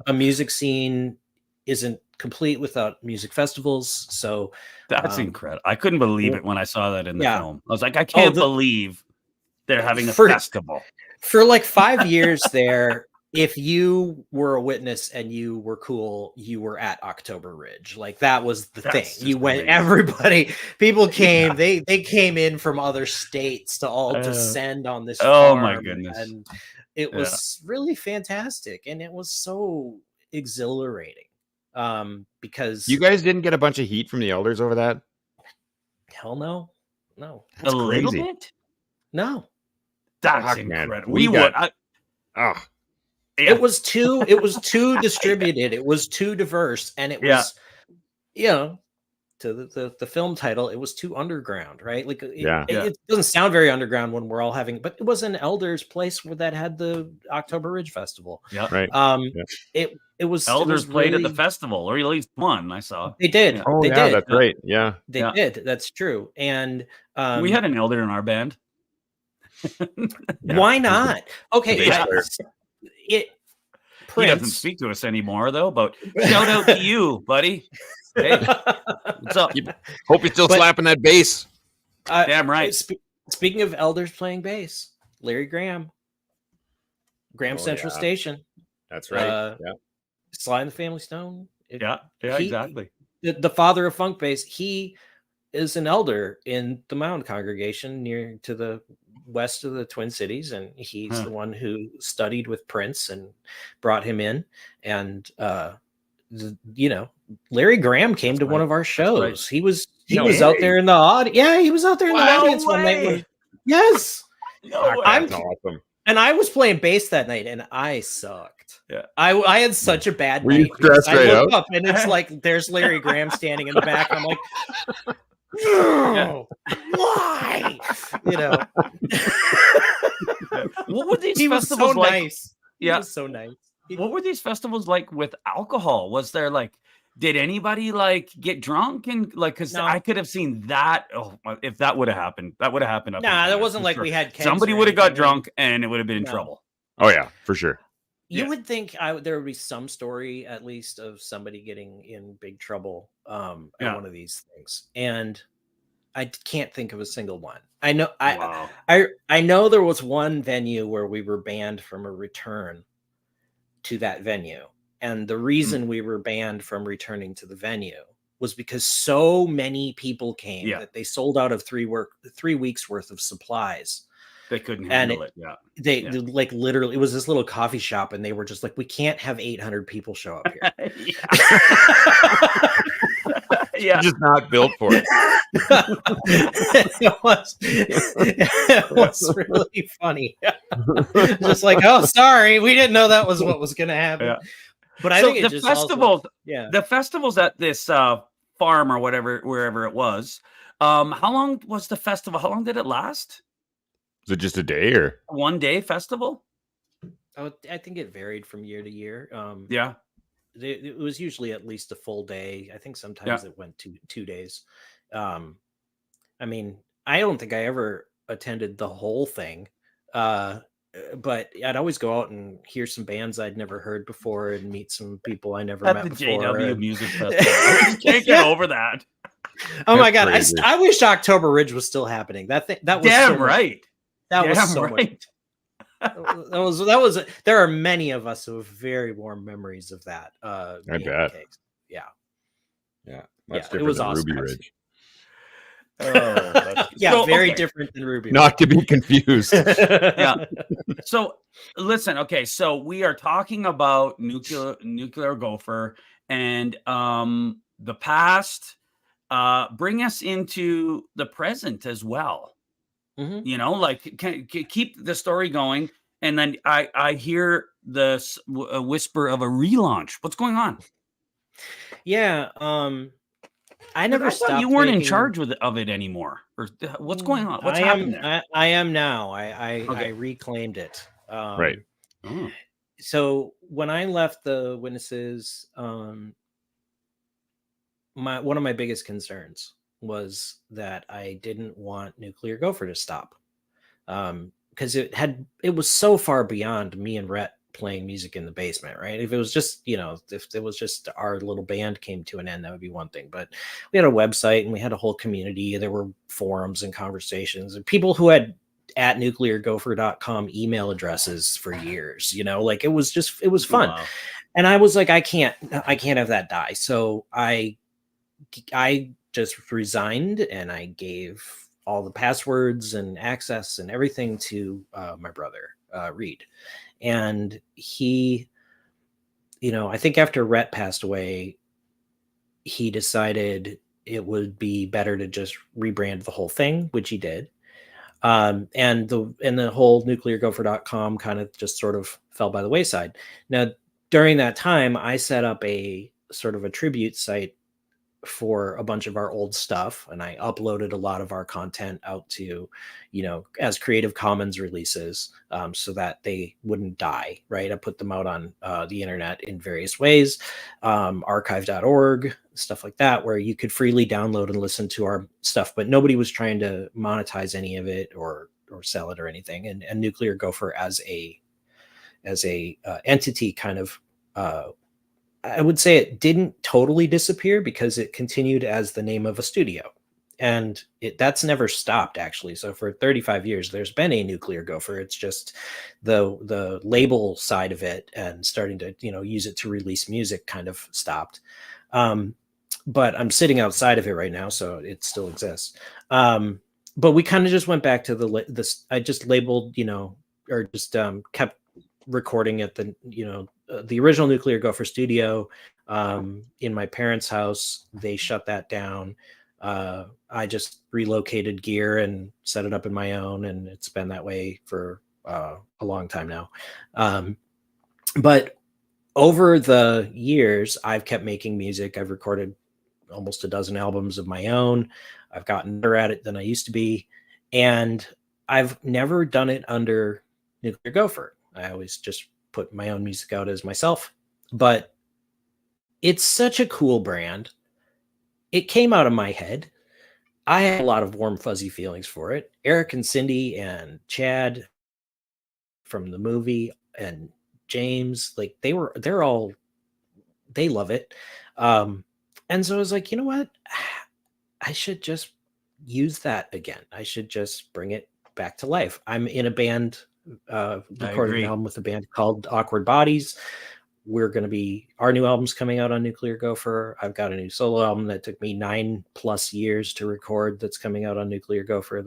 a music scene isn't complete without music festivals. So that's incredible. I couldn't believe it when I saw that in the film. I was like, I can't believe they're having a festival. For like 5 years there, if you were a witness and you were cool, you were at October Ridge. Like that was the thing. You went, people came, they came in from other states to all descend on this farm. My goodness. And it was really fantastic. And it was so exhilarating. Because you guys didn't get a bunch of heat from the elders over that? Hell no. That's a little bit? No. That's incredible. It was too distributed. It was too diverse, and it was, to the film title, it was too underground, right? Like, it doesn't sound very underground when we're all having, but it was an elders place that had the October Ridge Festival. Yeah, right. It was elders played at the festival, or at least one I saw. They did. Yeah. They did. That's great. Yeah, they did. That's true. And we had an elder in our band. Why not? Okay. He doesn't speak to us anymore, though. But shout out to you, buddy. Hey, what's up? Hope you're still slapping that bass. Damn right. Speaking of elders playing bass, Larry Graham Central Station. That's right. Sly and the Family Stone. Exactly. The father of funk bass. He is an elder in the Mound congregation near to the west of the Twin Cities, and he's the one who studied with Prince and brought him in. And Larry Graham came to one of our shows. Right. He was out there in the audience. Yeah, he was out there in the audience one night. Yes, that's awesome. And I was playing bass that night, and I sucked. Yeah, I had such a bad Were night. You stressed I look up, and it's like there's Larry Graham standing in the back. I'm like, why? What were these he festivals was so like? Nice. Yeah, he was so nice. What were these festivals like with alcohol? Was there did anybody get drunk and because I could have seen that. Oh, if that would have happened, that would have happened. That wasn't like we had somebody would have got drunk and it would have been in trouble. Oh yeah, for sure. You would think there would be some story at least of somebody getting in big trouble at one of these things, and I can't think of a single one. I know I know there was one venue where we were banned from a return to that venue. And the reason we were banned from returning to the venue was because so many people came that they sold out of 3 weeks worth of supplies. They couldn't And handle it. Yeah. They like literally, it was this little coffee shop, and they were just like, we can't have 800 people show up here. Yeah. Just not built for it. It was really funny. Just like, oh, sorry, we didn't know that was what was going to happen. Yeah. But I think the festivals, the festivals at this farm or wherever it was. How long was the festival? How long did it last? Was it just a day or 1 day festival? Oh, I think it varied from year to year. Yeah. It was usually at least a full day. I think sometimes it went 2 days. I mean, I don't think I ever attended the whole thing, but I'd always go out and hear some bands I'd never heard before and meet some people I never met before. JW Music Festival. I just can't get over that. Oh my God. I wish October Ridge was still happening. That was damn right. That was so right. That was there are many of us who have very warm memories of that. I bet. Yeah. Much it was than awesome. Ruby Ridge. Very different than Ruby. Not to be confused. Yeah. So listen, okay. So we are talking about Nuclear Gopher and the past. Bring us into the present as well. Mm-hmm. You know, like keep the story going, and then I hear the whisper of a relaunch. What's going on? Yeah, I never stopped. You weren't in charge of it anymore, or what's going on? What's happening there? I am now. I reclaimed it. Right. So when I left the Witnesses, one of my biggest concerns was that I didn't want Nuclear Gopher to stop, because it was so far beyond me and Rhett playing music in the basement, right? If it was just, if it was just our little band came to an end, that would be one thing. But we had a website and we had a whole community. There were forums and conversations and people who had at nucleargopher.com email addresses for years, like it was fun. Wow. And I was like, I can't have that die. So I just resigned and I gave all the passwords and access and everything to my brother, Reed. And he, I think after Rhett passed away, he decided it would be better to just rebrand the whole thing, which he did. And the whole nucleargopher.com kind of just sort of fell by the wayside. Now, during that time, I set up a sort of a tribute site for a bunch of our old stuff, and I uploaded a lot of our content out to, as Creative Commons releases, so that they wouldn't die, right? I put them out on the internet in various ways, archive.org, stuff like that, where you could freely download and listen to our stuff, but nobody was trying to monetize any of it or sell it or anything. And Nuclear Gopher as a entity kind of, I would say it didn't totally disappear because it continued as the name of a studio, and that's never stopped actually. So for 35 years, there's been a Nuclear Gopher. It's just the label side of it and starting to, use it to release music kind of stopped. But I'm sitting outside of it right now, so it still exists. But we kind of just went back to I just labeled, or just kept recording at the original Nuclear Gopher studio in my parents' house. They shut that down. I just relocated gear and set it up in my own, and it's been that way for a long time now. But over the years, I've kept making music. I've recorded almost a dozen albums of my own. I've gotten better at it than I used to be, and I've never done it under Nuclear Gopher. I always just put my own music out as myself, but it's such a cool brand. It came out of my head. I had a lot of warm, fuzzy feelings for it. Eric and Cindy and Chad from the movie and James, like they love it. And so I was like, you know what? I should just use that again. I should just bring it back to life. I'm in a band, recording an album with a band called Awkward Bodies. Our new album's coming out on Nuclear Gopher. I've got a new solo album that took me 9+ years to record that's coming out on Nuclear Gopher.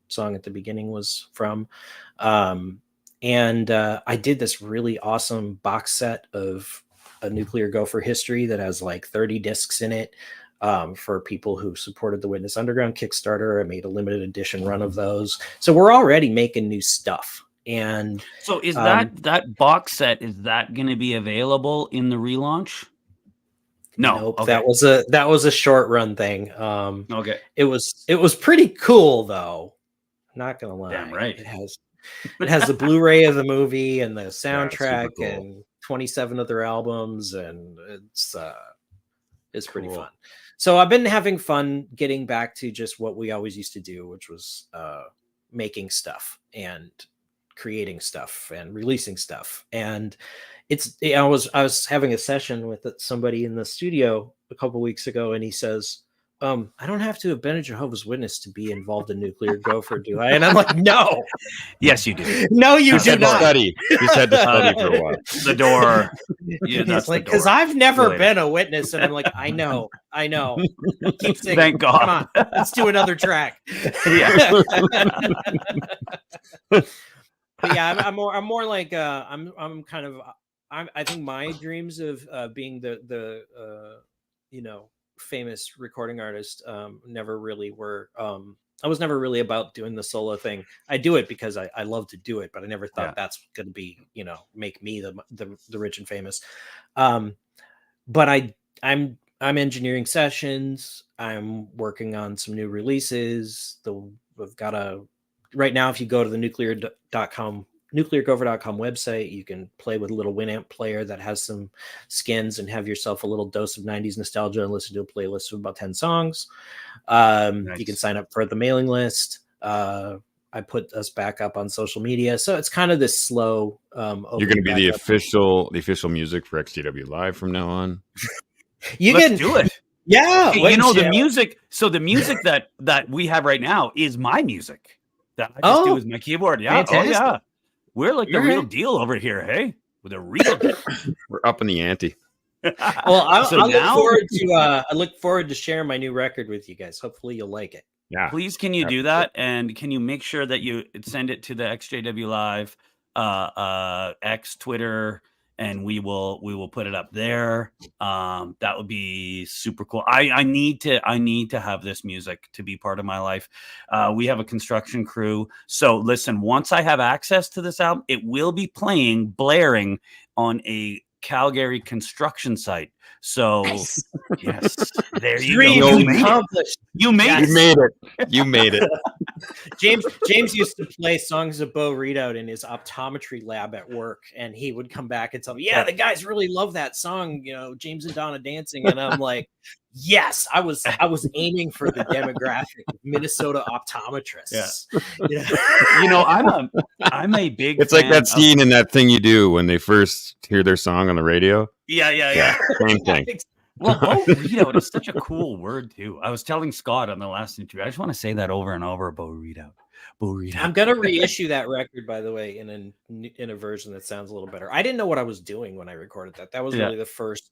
song at the beginning was from. And I did this really awesome box set of a Nuclear Gopher history that has like 30 discs in it. For people who supported the Witness Underground Kickstarter. I made a limited edition run of those. So we're already making new stuff. And so is that box set, is that going to be available in the relaunch? No, nope. Okay. That was a short run thing. Okay. It was pretty cool though. I'm not gonna lie. Damn right. It has the Blu-ray of the movie and the soundtrack cool. and 27 other albums, and it's pretty fun. So I've been having fun getting back to just what we always used to do, which was making stuff and creating stuff and releasing stuff. And I was having a session with somebody in the studio a couple weeks ago, and he says, I don't have to have been a Jehovah's Witness to be involved in Nuclear Gopher, do I? And I'm like, no. Yes, you do. No, you do not. Study. He's had to study for a while. The door. Yeah, he's like, because I've never been a witness. And I'm like, I know. Keep singing. Thank God. Come on, let's do another track. Yeah. But yeah, I'm more like I'm kind of I think my dreams of being the famous recording artist never really were. I was never really about doing the solo thing. I do it because I love to do it, but I never thought that's going to be, make me the rich and famous. But I'm engineering sessions. I'm working on some new releases. We've got right now, if you go to the nucleargopher.com website, you can play with a little Winamp player that has some skins and have yourself a little dose of 90s nostalgia and listen to a playlist of about 10 songs. Nice. You can sign up for the mailing list. I put us back up on social media. So it's kind of this slow. You're going to be the official music for EXJW-Live from now on. Let's do it. Yeah. Okay, the music. So the music that we have right now is my music that I just do with my keyboard. Yeah. Fantastic. Oh yeah. We're like the real deal over here. Hey, with a real deal. We're up in the ante. Well, I look forward to sharing my new record with you guys. Hopefully you'll like it. Yeah. Please, can you do that? And can you make sure that you send it to the EXJW-Live X, Twitter, and we will put it up there. That would be super cool. I need to have this music to be part of my life. We have a construction crew. So listen, once I have access to this album, it will be blaring on a Calgary construction site. So yes, there you go. You made it. James used to play songs of Bo Readout in his optometry lab at work, and he would come back and tell me, "Yeah, the guys really love that song, James and Donna dancing." And I'm like, "Yes, I was aiming for the demographic of Minnesota optometrists." Yeah. I'm a big. It's like that scene in That Thing You Do when they first hear their song on the radio. Yeah. Same thing. Well, Bo Readout is such a cool word too. I was telling Scott on the last interview. I just want to say that over and over. Bo Readout. I'm gonna reissue that record, by the way, in a version that sounds a little better. I didn't know what I was doing when I recorded that. That was really the first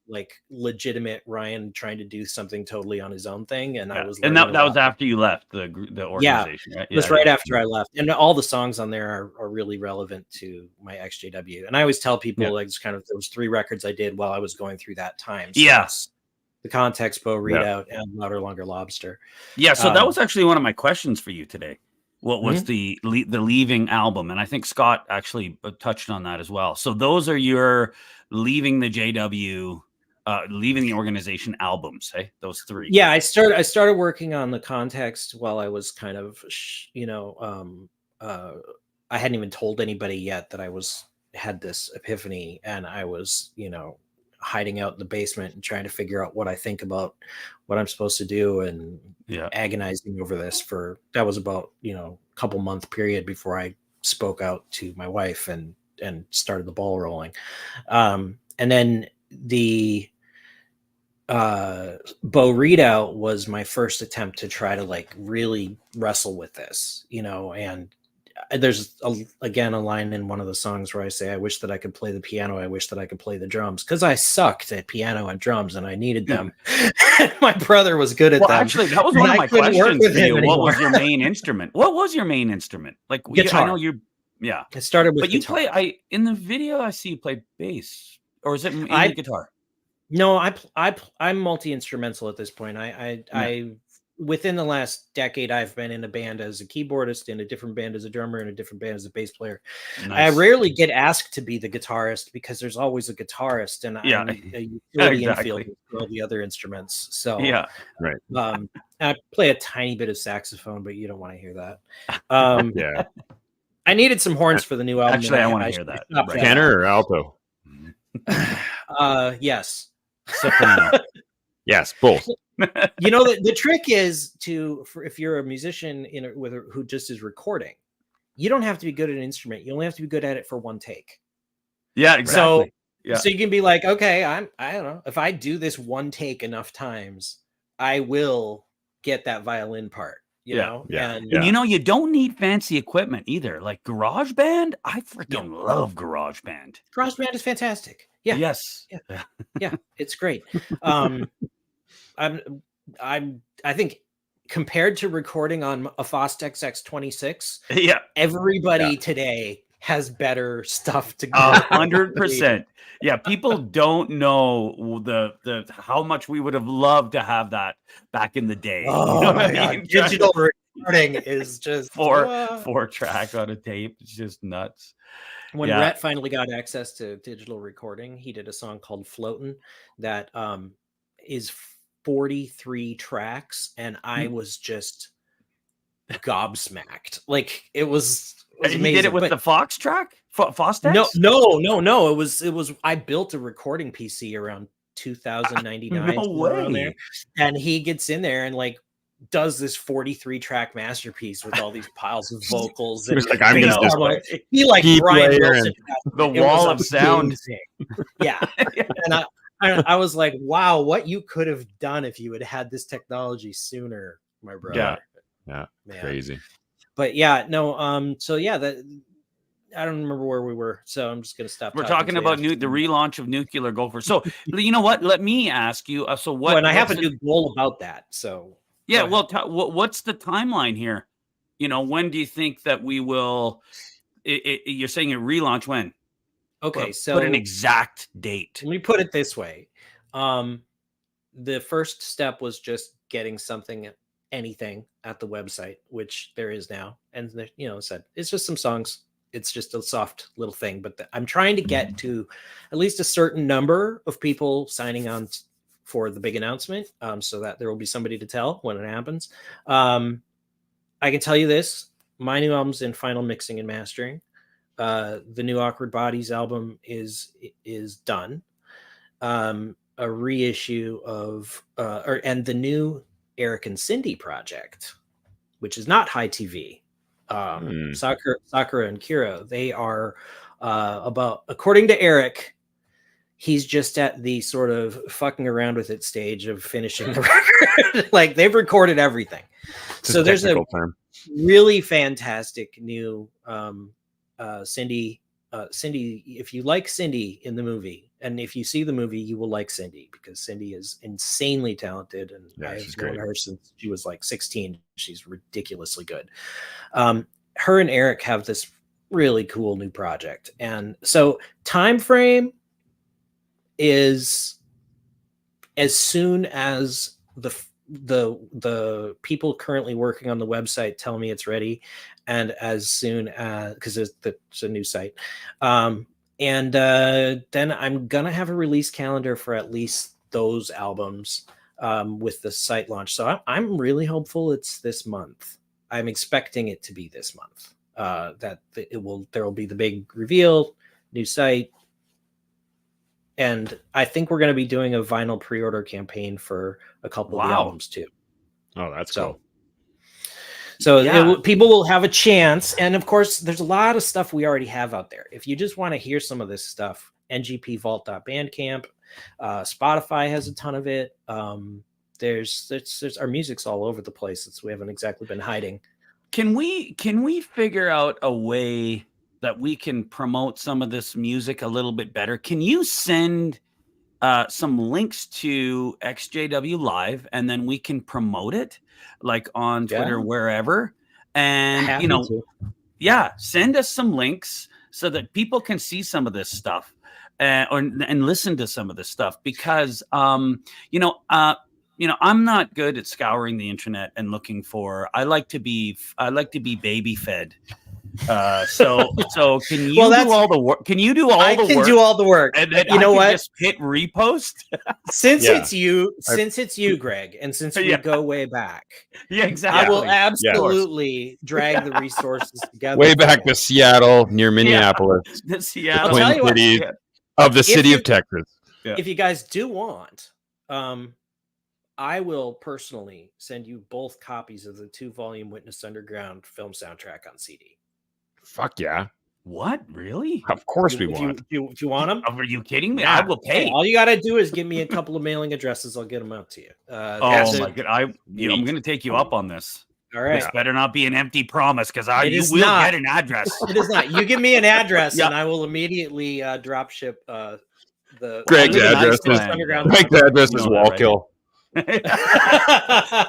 legitimate Ryan trying to do something totally on his own thing, and I was. And that was after you left the organization, right? It was right after I left, and all the songs on there are really relevant to my EXJW. And I always tell people there was 3 records I did while I was going through that time. So the Context, Bo Readout, and Louder, Longer, Lobster. Yeah, so that was actually one of my questions for you today. What was the Leaving album? And I think Scott actually touched on that as well. So those are your Leaving the JW, Leaving the Organization albums, hey? Those 3. Yeah, I started working on the Context while I was kind of, I hadn't even told anybody yet that I had this epiphany, and I was, hiding out in the basement and trying to figure out what I think about what I'm supposed to do, and agonizing over this that was about, a couple month period before I spoke out to my wife and started the ball rolling. And then the Bo Readout was my first attempt to try to really wrestle with this, and there's again a line in one of the songs where I say, I wish that I could play the piano. I wish that I could play the drums, because I sucked at piano and drums and I needed them. My brother was good at them. Actually, that was one of my questions for you. What was your main instrument? What was your main instrument? Like, guitar. I know you. Yeah, it started with. But guitar. you play. In the video, I see you play bass, or is it mainly guitar? No, I'm multi-instrumental at this point. I within the last decade, I've been in a band as a keyboardist, in a different band as a drummer, in a different band as a bass player. Nice. I rarely get asked to be the guitarist because there's always a guitarist, and I'm a utility infield with all the other instruments. So right. I play a tiny bit of saxophone, but you don't want to hear that. I needed some horns for the new album. Actually, I want to hear that. Tenor or alto? Yes. Soprano. Yes, both. You know, the trick is if you're a musician who just is recording, you don't have to be good at an instrument. You only have to be good at it for one take. Yeah, exactly. So you can be like, okay, I don't know, if I do this one take enough times, I will get that violin part. You know, and you don't need fancy equipment either. Like GarageBand, I freaking love GarageBand. GarageBand is fantastic. Yeah. Yes. Yeah, it's great. I think compared to recording on a Fostex X26, everybody today has better stuff to go. 100%. Yeah, people don't know the how much we would have loved to have that back in the day. Oh, you know what I mean? Digital recording is just four track on a tape. It's just nuts. When Rhett finally got access to digital recording, he did a song called "Floatin'" that is 43 tracks, and I was just gobsmacked. Like it was amazing. He did it with the Fox track? Fostex? No. It was. I built a recording PC around 2099. No way. And he gets in there and like does this 43 track masterpiece with all these piles of vocals. He was like, I'm gonna just he like Brian Wilson. The wall of sound. Yeah. And I was like, wow, what you could have done if you had had this technology sooner, my brother. Yeah. Crazy. But so I don't remember where we were, so I'm just gonna stop. We're talking about the relaunch of Nuclear Gopher. So you know what? Let me ask you. So what? And I have a new goal about that. So what's the timeline here? You know, when do you think that we will? You're saying a relaunch when? Okay, so put an exact date. Let me put it this way: the first step was just getting anything at the website, which there is now, and said it's just some songs. It's just a soft little thing, but I'm trying to get to at least a certain number of people signing on for the big announcement, so that there will be somebody to tell when it happens. I can tell you this: my new album's in final mixing and mastering. The new Awkward Bodies album is done. A reissue of and the new Eric and Cindy project, which is not High TV. Sakura and Kira, they are according to Eric, he's just at the sort of fucking around with it stage of finishing the record. Like they've recorded everything. So there's a really fantastic new Cindy. Cindy, if you like Cindy in the movie, and if you see the movie, you will like Cindy, because Cindy is insanely talented, and I've known her since she was like 16. She's ridiculously good. Her and Eric have this really cool new project, and so time frame is as soon as the people currently working on the website tell me it's ready, and as soon as, because it's a new site, and then I'm gonna have a release calendar for at least those albums with the site launch. So I'm really hopeful it's this month. I'm expecting it to be this month. That there will be the big reveal, new site, and I think we're going to be doing a vinyl pre-order campaign for a couple of the albums too. Oh, that's cool. So people will have a chance. And of course, there's a lot of stuff we already have out there. If you just want to hear some of this stuff, ngpvault.bandcamp, Spotify has a ton of it. There's our music's all over the place. We haven't exactly been hiding. Can we figure out a way that we can promote some of this music a little bit better? Can you send some links to EXJW-Live, and then we can promote it like on Twitter, wherever. And send us some links so that people can see some of this stuff and listen to some of this stuff, because I'm not good at scouring the internet and looking for. I like to be baby fed. So can you do all the work? Can you do all the work? I can do all the work. And then you know what? Just hit repost. Since it's you, Greg, and since we go way back. Yeah, exactly. I will absolutely drag the resources together. Way back to Seattle, near Minneapolis. The Seattle. Twin I'll tell cities you what, of the city of Texas. Yeah. If you guys do want, I will personally send you both copies of the 2-volume Witness Underground film soundtrack on CD. Fuck yeah. What? Really? Of course we want. Do you want them? Are you kidding me? I will pay. All you got to do is give me a couple of mailing addresses. I'll get them out to you. My God. I'm going to take you up on this. All right. This better not be an empty promise, because you will get an address. It is not. You give me an address and I will immediately drop ship Greg's address. Greg's address is Wallkill.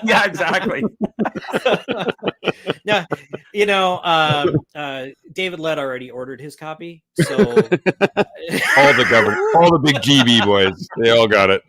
Yeah, exactly. No, David Lett already ordered his copy, so all the big GB boys, they all got it.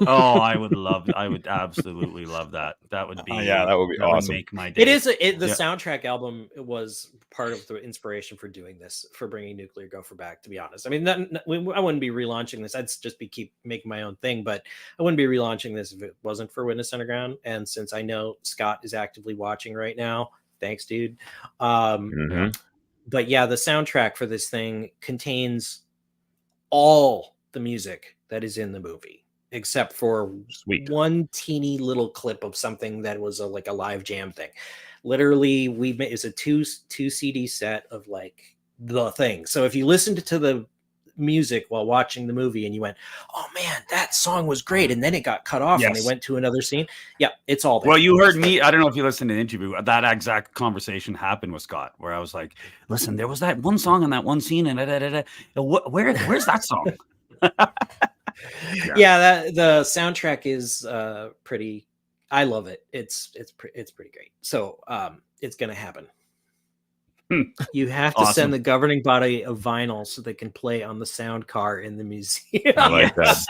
Oh, I would absolutely love that. That would be that would be awesome. Would make my day. It is the soundtrack album was part of the inspiration for doing this, for bringing Nuclear Gopher back, to be honest. I mean, I wouldn't be relaunching this. I'd just keep making my own thing, but I wouldn't be relaunching this if it wasn't for Witness Underground. And since I know Scott is actively watching right now, thanks, dude. But yeah, the soundtrack for this thing contains all the music that is in the movie, except for one teeny little clip of something that was like a live jam thing. Literally, it's a two CD set of like the thing. So if you listened to the music while watching the movie and you went, oh man, that song was great, and then it got cut off and they went to another scene, it's all there. Well, you heard me, I don't know if you listened to the interview, that exact conversation happened with Scott, where I was like, listen, there was that one song in that one scene, and where's that song? The soundtrack is pretty, I love it. It's pretty great. So it's gonna happen. You have to send the governing body a vinyl so they can play on the sound car in the museum. I like that.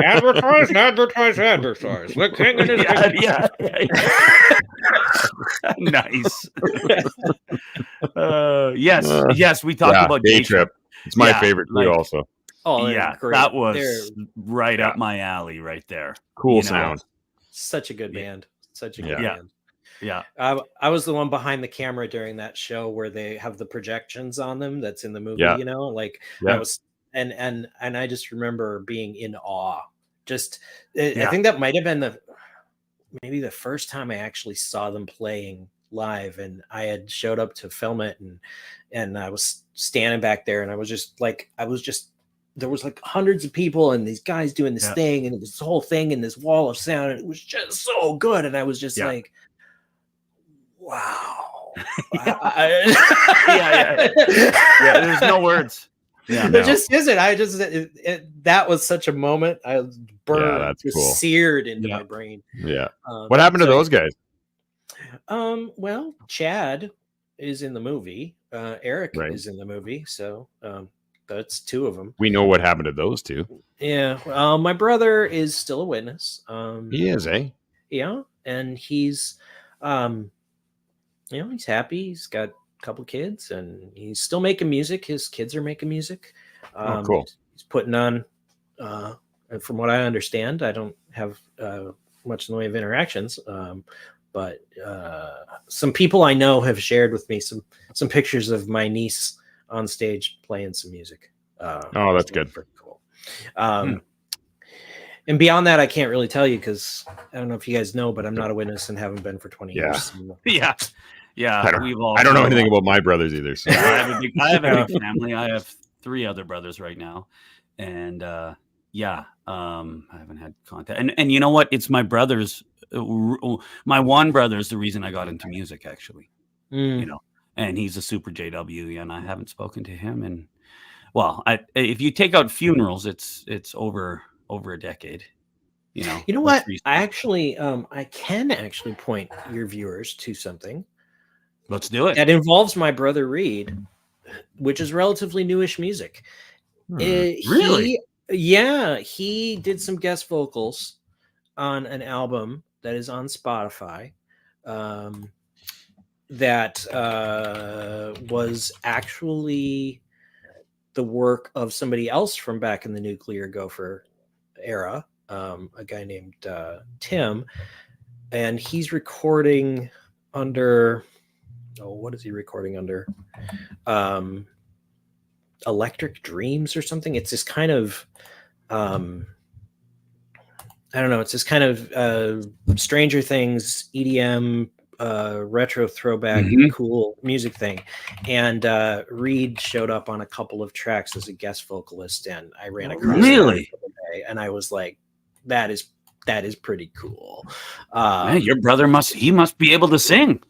Advertise. The king and his Nice. Yes, we talked about Day Trip. It's my favorite too, also. Oh, that was right up my alley right there. Cool sound. Such a good band. Such a good band. Yeah. I was the one behind the camera during that show where they have the projections on them that's in the movie, I was and I just remember being in awe. I think that might have been maybe the first time I actually saw them playing live, and I had showed up to film it, and I was standing back there, and there was like hundreds of people and these guys doing this thing, and this whole thing and this wall of sound, and it was just so good, and I was just like, wow. There's no words. There just isn't. That was such a moment. I was burned, seared into my brain. Yeah. What happened to those guys? Well, Chad is in the movie. Eric is in the movie. So that's two of them. We know what happened to those two. Yeah. My brother is still a witness. He is, eh? Yeah. And he's he's happy. He's got a couple kids, and he's still making music. His kids are making music. Cool. He's putting on, from what I understand, I don't have much in the way of interactions, but some people I know have shared with me some pictures of my niece on stage playing some music. That's good. Pretty cool. And beyond that, I can't really tell you, because I don't know if you guys know, but I'm not a witness and haven't been for 20 years. Yeah. I don't know anything about my brothers either. So. I have a big family. I have 3 other brothers right now, and I haven't had contact. And you know what? It's my brothers my one brother is the reason I got into music, actually. Mm. You know, and he's a super JW, and I haven't spoken to him in, well, if you take out funerals, it's over a decade. You know what? I actually, I can actually point your viewers to something. Let's do it. That involves my brother Reed, which is relatively newish music. Really? He did some guest vocals on an album that is on Spotify. That was actually the work of somebody else from back in the Nuclear Gopher era, a guy named Tim, and he's recording under, what is he recording under? Electric Dreams or something. It's this kind of I don't know, it's this kind of Stranger Things EDM retro throwback cool music thing, and Reed showed up on a couple of tracks as a guest vocalist, and I ran across really day, and I was like, that is pretty cool. Man, your brother must be able to sing.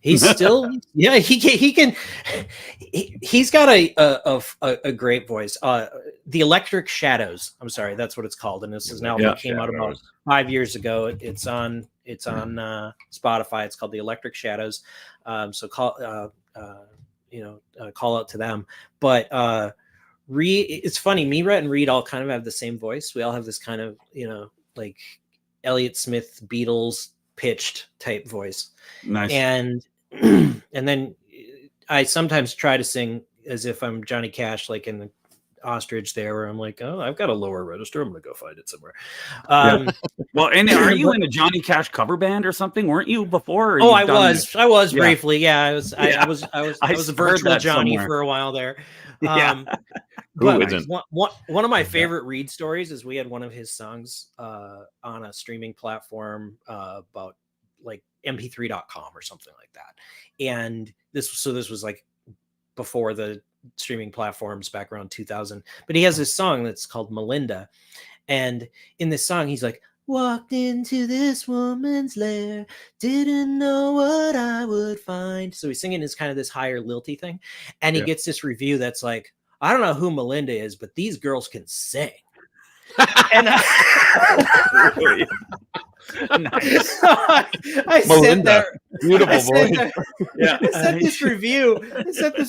He's still, yeah, he can. He's got a great voice. The Electric Shadows. I'm sorry, that's what it's called, and this is an album that came out about 5 years ago. It's on Spotify. It's called The Electric Shadows. So call out to them. But Reed, it's funny. Me, Rhett, and Reed all kind of have the same voice. We all have this kind of, like Elliott Smith, Beatles pitched type voice. Nice. And then I sometimes try to sing as if I'm Johnny Cash, like in the Ostrich there, where I'm like, oh, I've got a lower register, I'm gonna go find it somewhere. Well, and are you in a Johnny Cash cover band or something? Weren't you before? I was briefly. Yeah, I was a virtual Johnny somewhere for a while there. But one of my favorite Reed stories is we had one of his songs on a streaming platform about like mp3.com or something like that. And this was like before the streaming platforms, back around 2000. But he has this song that's called Melinda. And in this song, he's like, walked into this woman's lair, didn't know what I would find. So he's singing this kind of this higher lilty thing. And he gets this review that's like, I don't know who Melinda is, but these girls can sing. And nice. I said there, beautiful voice. I sent this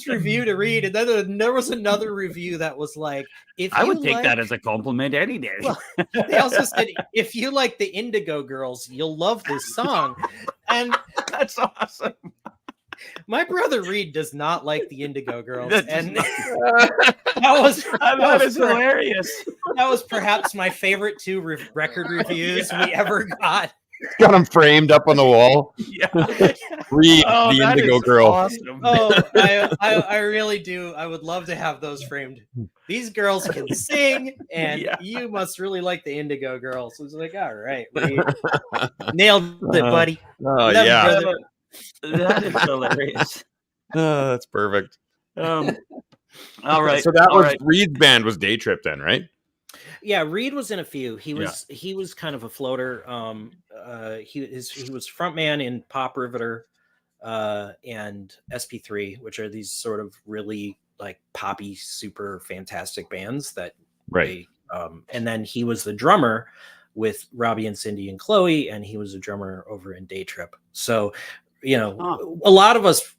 review to Reed, and then there was another review that was like, "If I would take that as a compliment any day." Well, they also said, "If you like the Indigo Girls, you'll love this song," and that's awesome. My brother Reed does not like the Indigo Girls, and that was hilarious. That was perhaps my favorite two record reviews we ever got. Got them framed up on the wall. Reed, the Indigo Girl. Awesome. I really do. I would love to have those framed. These girls can sing, and you must really like the Indigo Girls. So it's like, all right, Reed. Nailed it, buddy. Oh, yeah. That is hilarious. That's perfect. All right. So that was Reed's band was Day Trip then, right? Yeah, Reed was in a few. He was kind of a floater. He was frontman in Pop Riveter and SP3, which are these sort of really like poppy, super fantastic bands that and then he was the drummer with Robbie and Cindy and Chloe, and he was a drummer over in Day Trip. So, a lot of us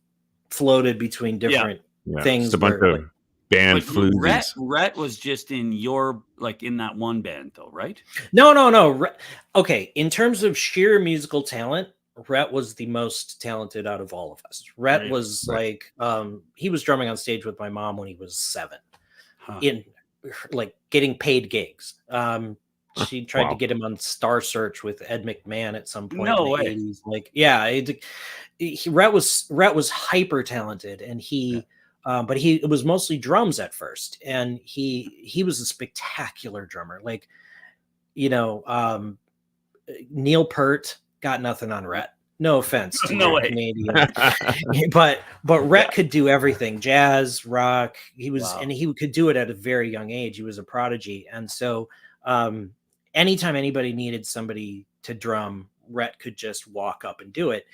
floated between different things. Just a bunch of band floozies. Rhett was just in in that one band though, right? No. Okay, in terms of sheer musical talent, Rhett was the most talented out of all of us. Rhett was like, he was drumming on stage with my mom when he was 7, in like getting paid gigs. She tried to get him on Star Search with Ed McMahon at some point in the 80s. Like, Rhett was hyper talented, and but it was mostly drums at first, and he was a spectacular drummer. Like, Neil Peart got nothing on Rhett. No offense to Canadian, but Rhett could do everything: jazz, rock. And he could do it at a very young age. He was a prodigy, and so anytime anybody needed somebody to drum, Rhett could just walk up and do it.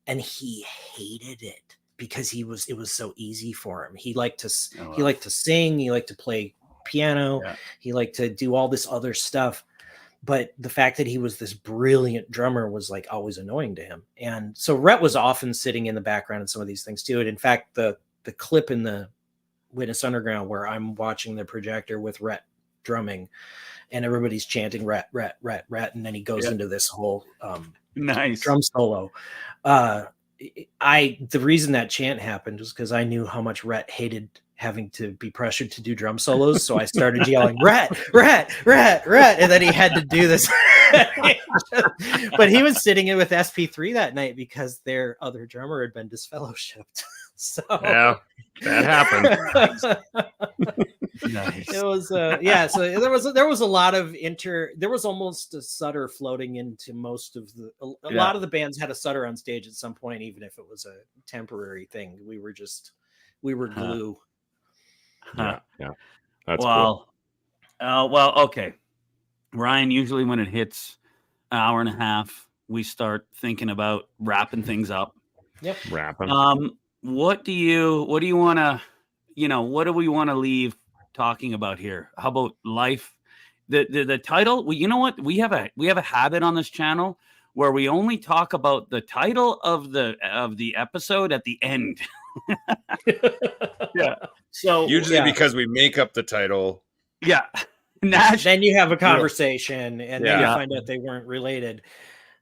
And he hated it because it was so easy for him. He liked to sing, he liked to play piano, he liked to do all this other stuff. But the fact that he was this brilliant drummer was like always annoying to him. And so Rhett was often sitting in the background in some of these things too. And in fact, the clip in the Witness Underground where I'm watching the projector with Rhett drumming and everybody's chanting Rhett, Rhett, Rhett, Rhett. And then he goes into this whole nice drum solo. The reason that chant happened was because I knew how much Rhett hated having to be pressured to do drum solos. So I started yelling, Rhett, Rhett, Rhett, Rhett. And then he had to do this. But he was sitting in with SP3 that night because their other drummer had been disfellowshipped. So yeah, that happened. Nice. It was so there was a lot of there was almost a Sutter floating into most of a lot of the bands had a Sutter on stage at some point, even if it was a temporary thing. We were glue. Yeah, that's cool. Okay, Ryan, usually when it hits an hour and a half, we start thinking about wrapping things up. Yep. Wrapping. What do you want to, what do we want to leave talking about here? How about life? The title, well, you know what? We have a habit on this channel where we only talk about the title of the episode at the end. Yeah. So usually because we make up the title. Yeah. Then you have a conversation and then you find out they weren't related.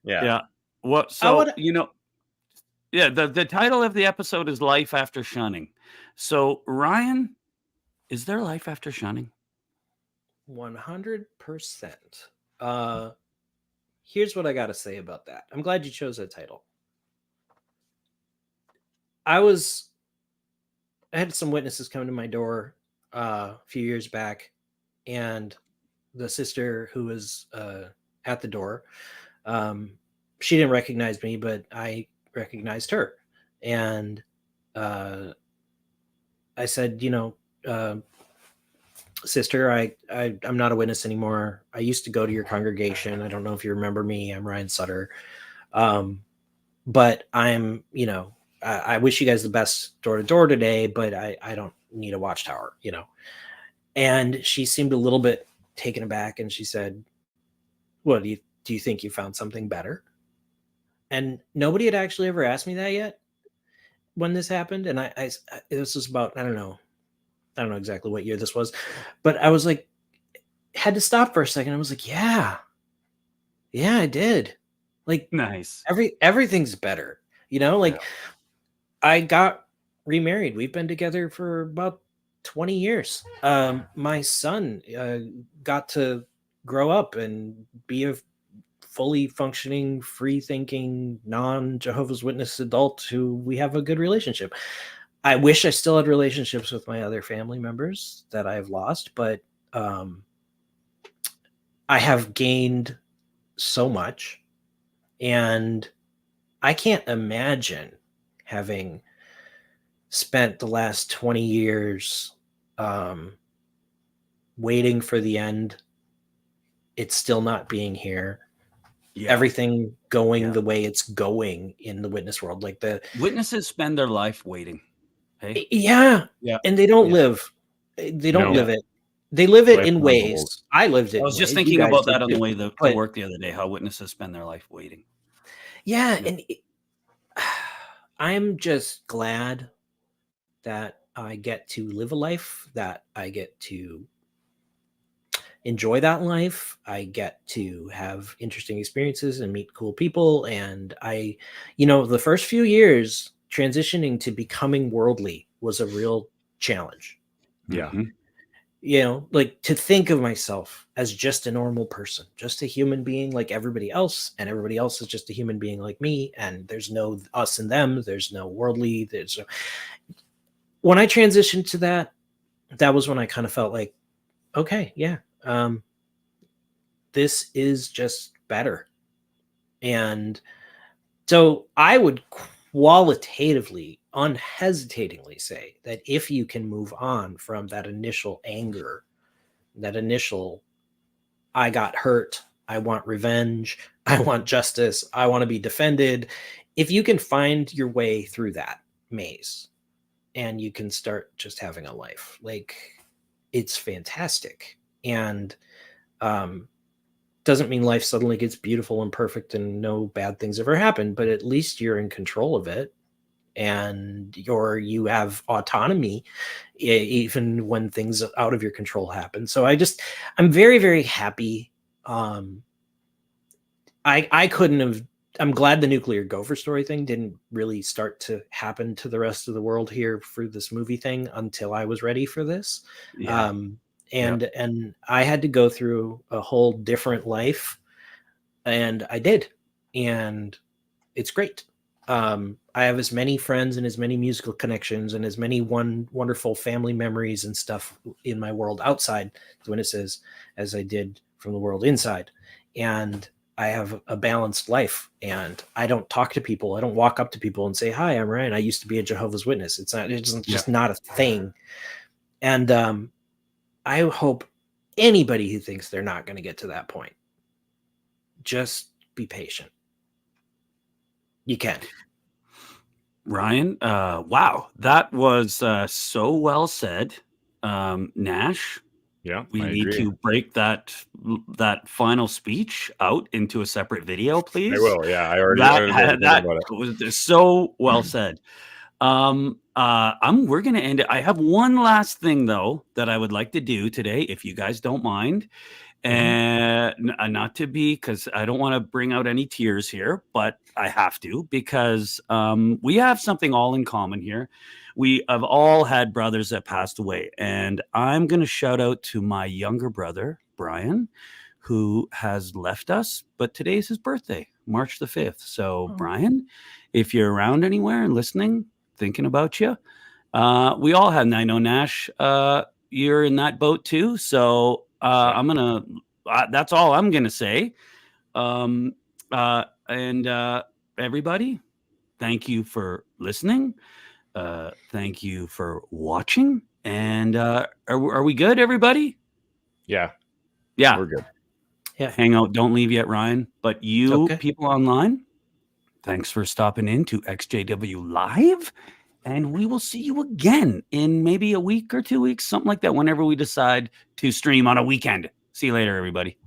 Yeah. Yeah. What? So the title of the episode is Life After Shunning. So Ryan, is there life after shunning? 100%. Here's what I got to say about that. I'm glad you chose that title. I had some witnesses come to my door a few years back, and the sister who was at the door, she didn't recognize me, but I recognized her. And I said, sister, I'm not a witness anymore. I used to go to your congregation. I don't know if you remember me. I'm Ryan Sutter. But I'm, I wish you guys the best door to door today, but I don't need a watchtower, And she seemed a little bit taken aback, and she said, "What do you think you found something better?" And nobody had actually ever asked me that yet when this happened. And this was about, I don't know exactly what year this was, but I was like, had to stop for a second. I was like, yeah, I did. Like, nice. Everything's better, I got remarried. We've been together for about 20 years. My son got to grow up and be a fully functioning, free-thinking, non-Jehovah's Witness adult who we have a good relationship. I wish I still had relationships with my other family members that I've lost, but I have gained so much, and I can't imagine having spent the last 20 years waiting for the end. It's still not being here. Yeah. Everything going the way it's going in the witness world. Like the witnesses spend their life waiting. Hey? Yeah. And they don't live. They don't live it. They live it in ways. I lived it. I was just thinking about that on the way to work the other day, how witnesses spend their life waiting. Yeah. And I'm just glad that I get to live a life, that I get to enjoy that life. I get to have interesting experiences and meet cool people. And the first few years transitioning to becoming worldly was a real challenge. Yeah. Like to think of myself as just a normal person, just a human being like everybody else, and everybody else is just a human being like me. And there's no us and them. There's no worldly. When I transitioned to that was when I kind of felt like, okay, yeah. This is just better. And so I would qualitatively, unhesitatingly say that if you can move on from that initial anger, that initial, I got hurt, I want revenge, I want justice. I want to be defended. If you can find your way through that maze and you can start just having a life, like, it's fantastic. And doesn't mean life suddenly gets beautiful and perfect and no bad things ever happen, but at least you're in control of it. And you have autonomy even when things out of your control happen. So I'm very, very happy. I couldn't have, I'm glad the Nuclear Gopher story thing didn't really start to happen to the rest of the world here for this movie thing until I was ready for this. Yeah. And I had to go through a whole different life, and I did. And it's great. I have as many friends and as many musical connections and as many wonderful family memories and stuff in my world outside the witnesses as I did from the world inside. And I have a balanced life, and I don't talk to people. I don't walk up to people and say, "Hi, I'm Ryan. I used to be a Jehovah's Witness." It's just not a thing. And I hope anybody who thinks they're not going to get to that point, just be patient. You can. Ryan, wow, that was so well said. Nash, Yeah, we I need agree. to break that final speach out into a separate video, please. I will. Yeah, I already that about it. was so well said. We're gonna end it. I have one last thing though that I would like to do today, if you guys don't mind. And not to be, because I don't want to bring out any tears here, but I have to, because we have something all in common here. We have all had brothers that passed away, and I'm going to shout out to my younger brother, Brian, who has left us, but today's his birthday, March the 5th. So Brian, if you're around anywhere and listening, thinking about you, we all had, and I know Nash, you're in that boat too. So that's all I'm gonna say. Everybody, thank you for listening. Thank you for watching. And are we good, everybody? Yeah, we're good. Yeah, hang out, don't leave yet, Ryan. But you people online, thanks for stopping in to EXJW-Live. And we will see you again in maybe a week or 2 weeks, something like that, whenever we decide to stream on a weekend. See you later, everybody.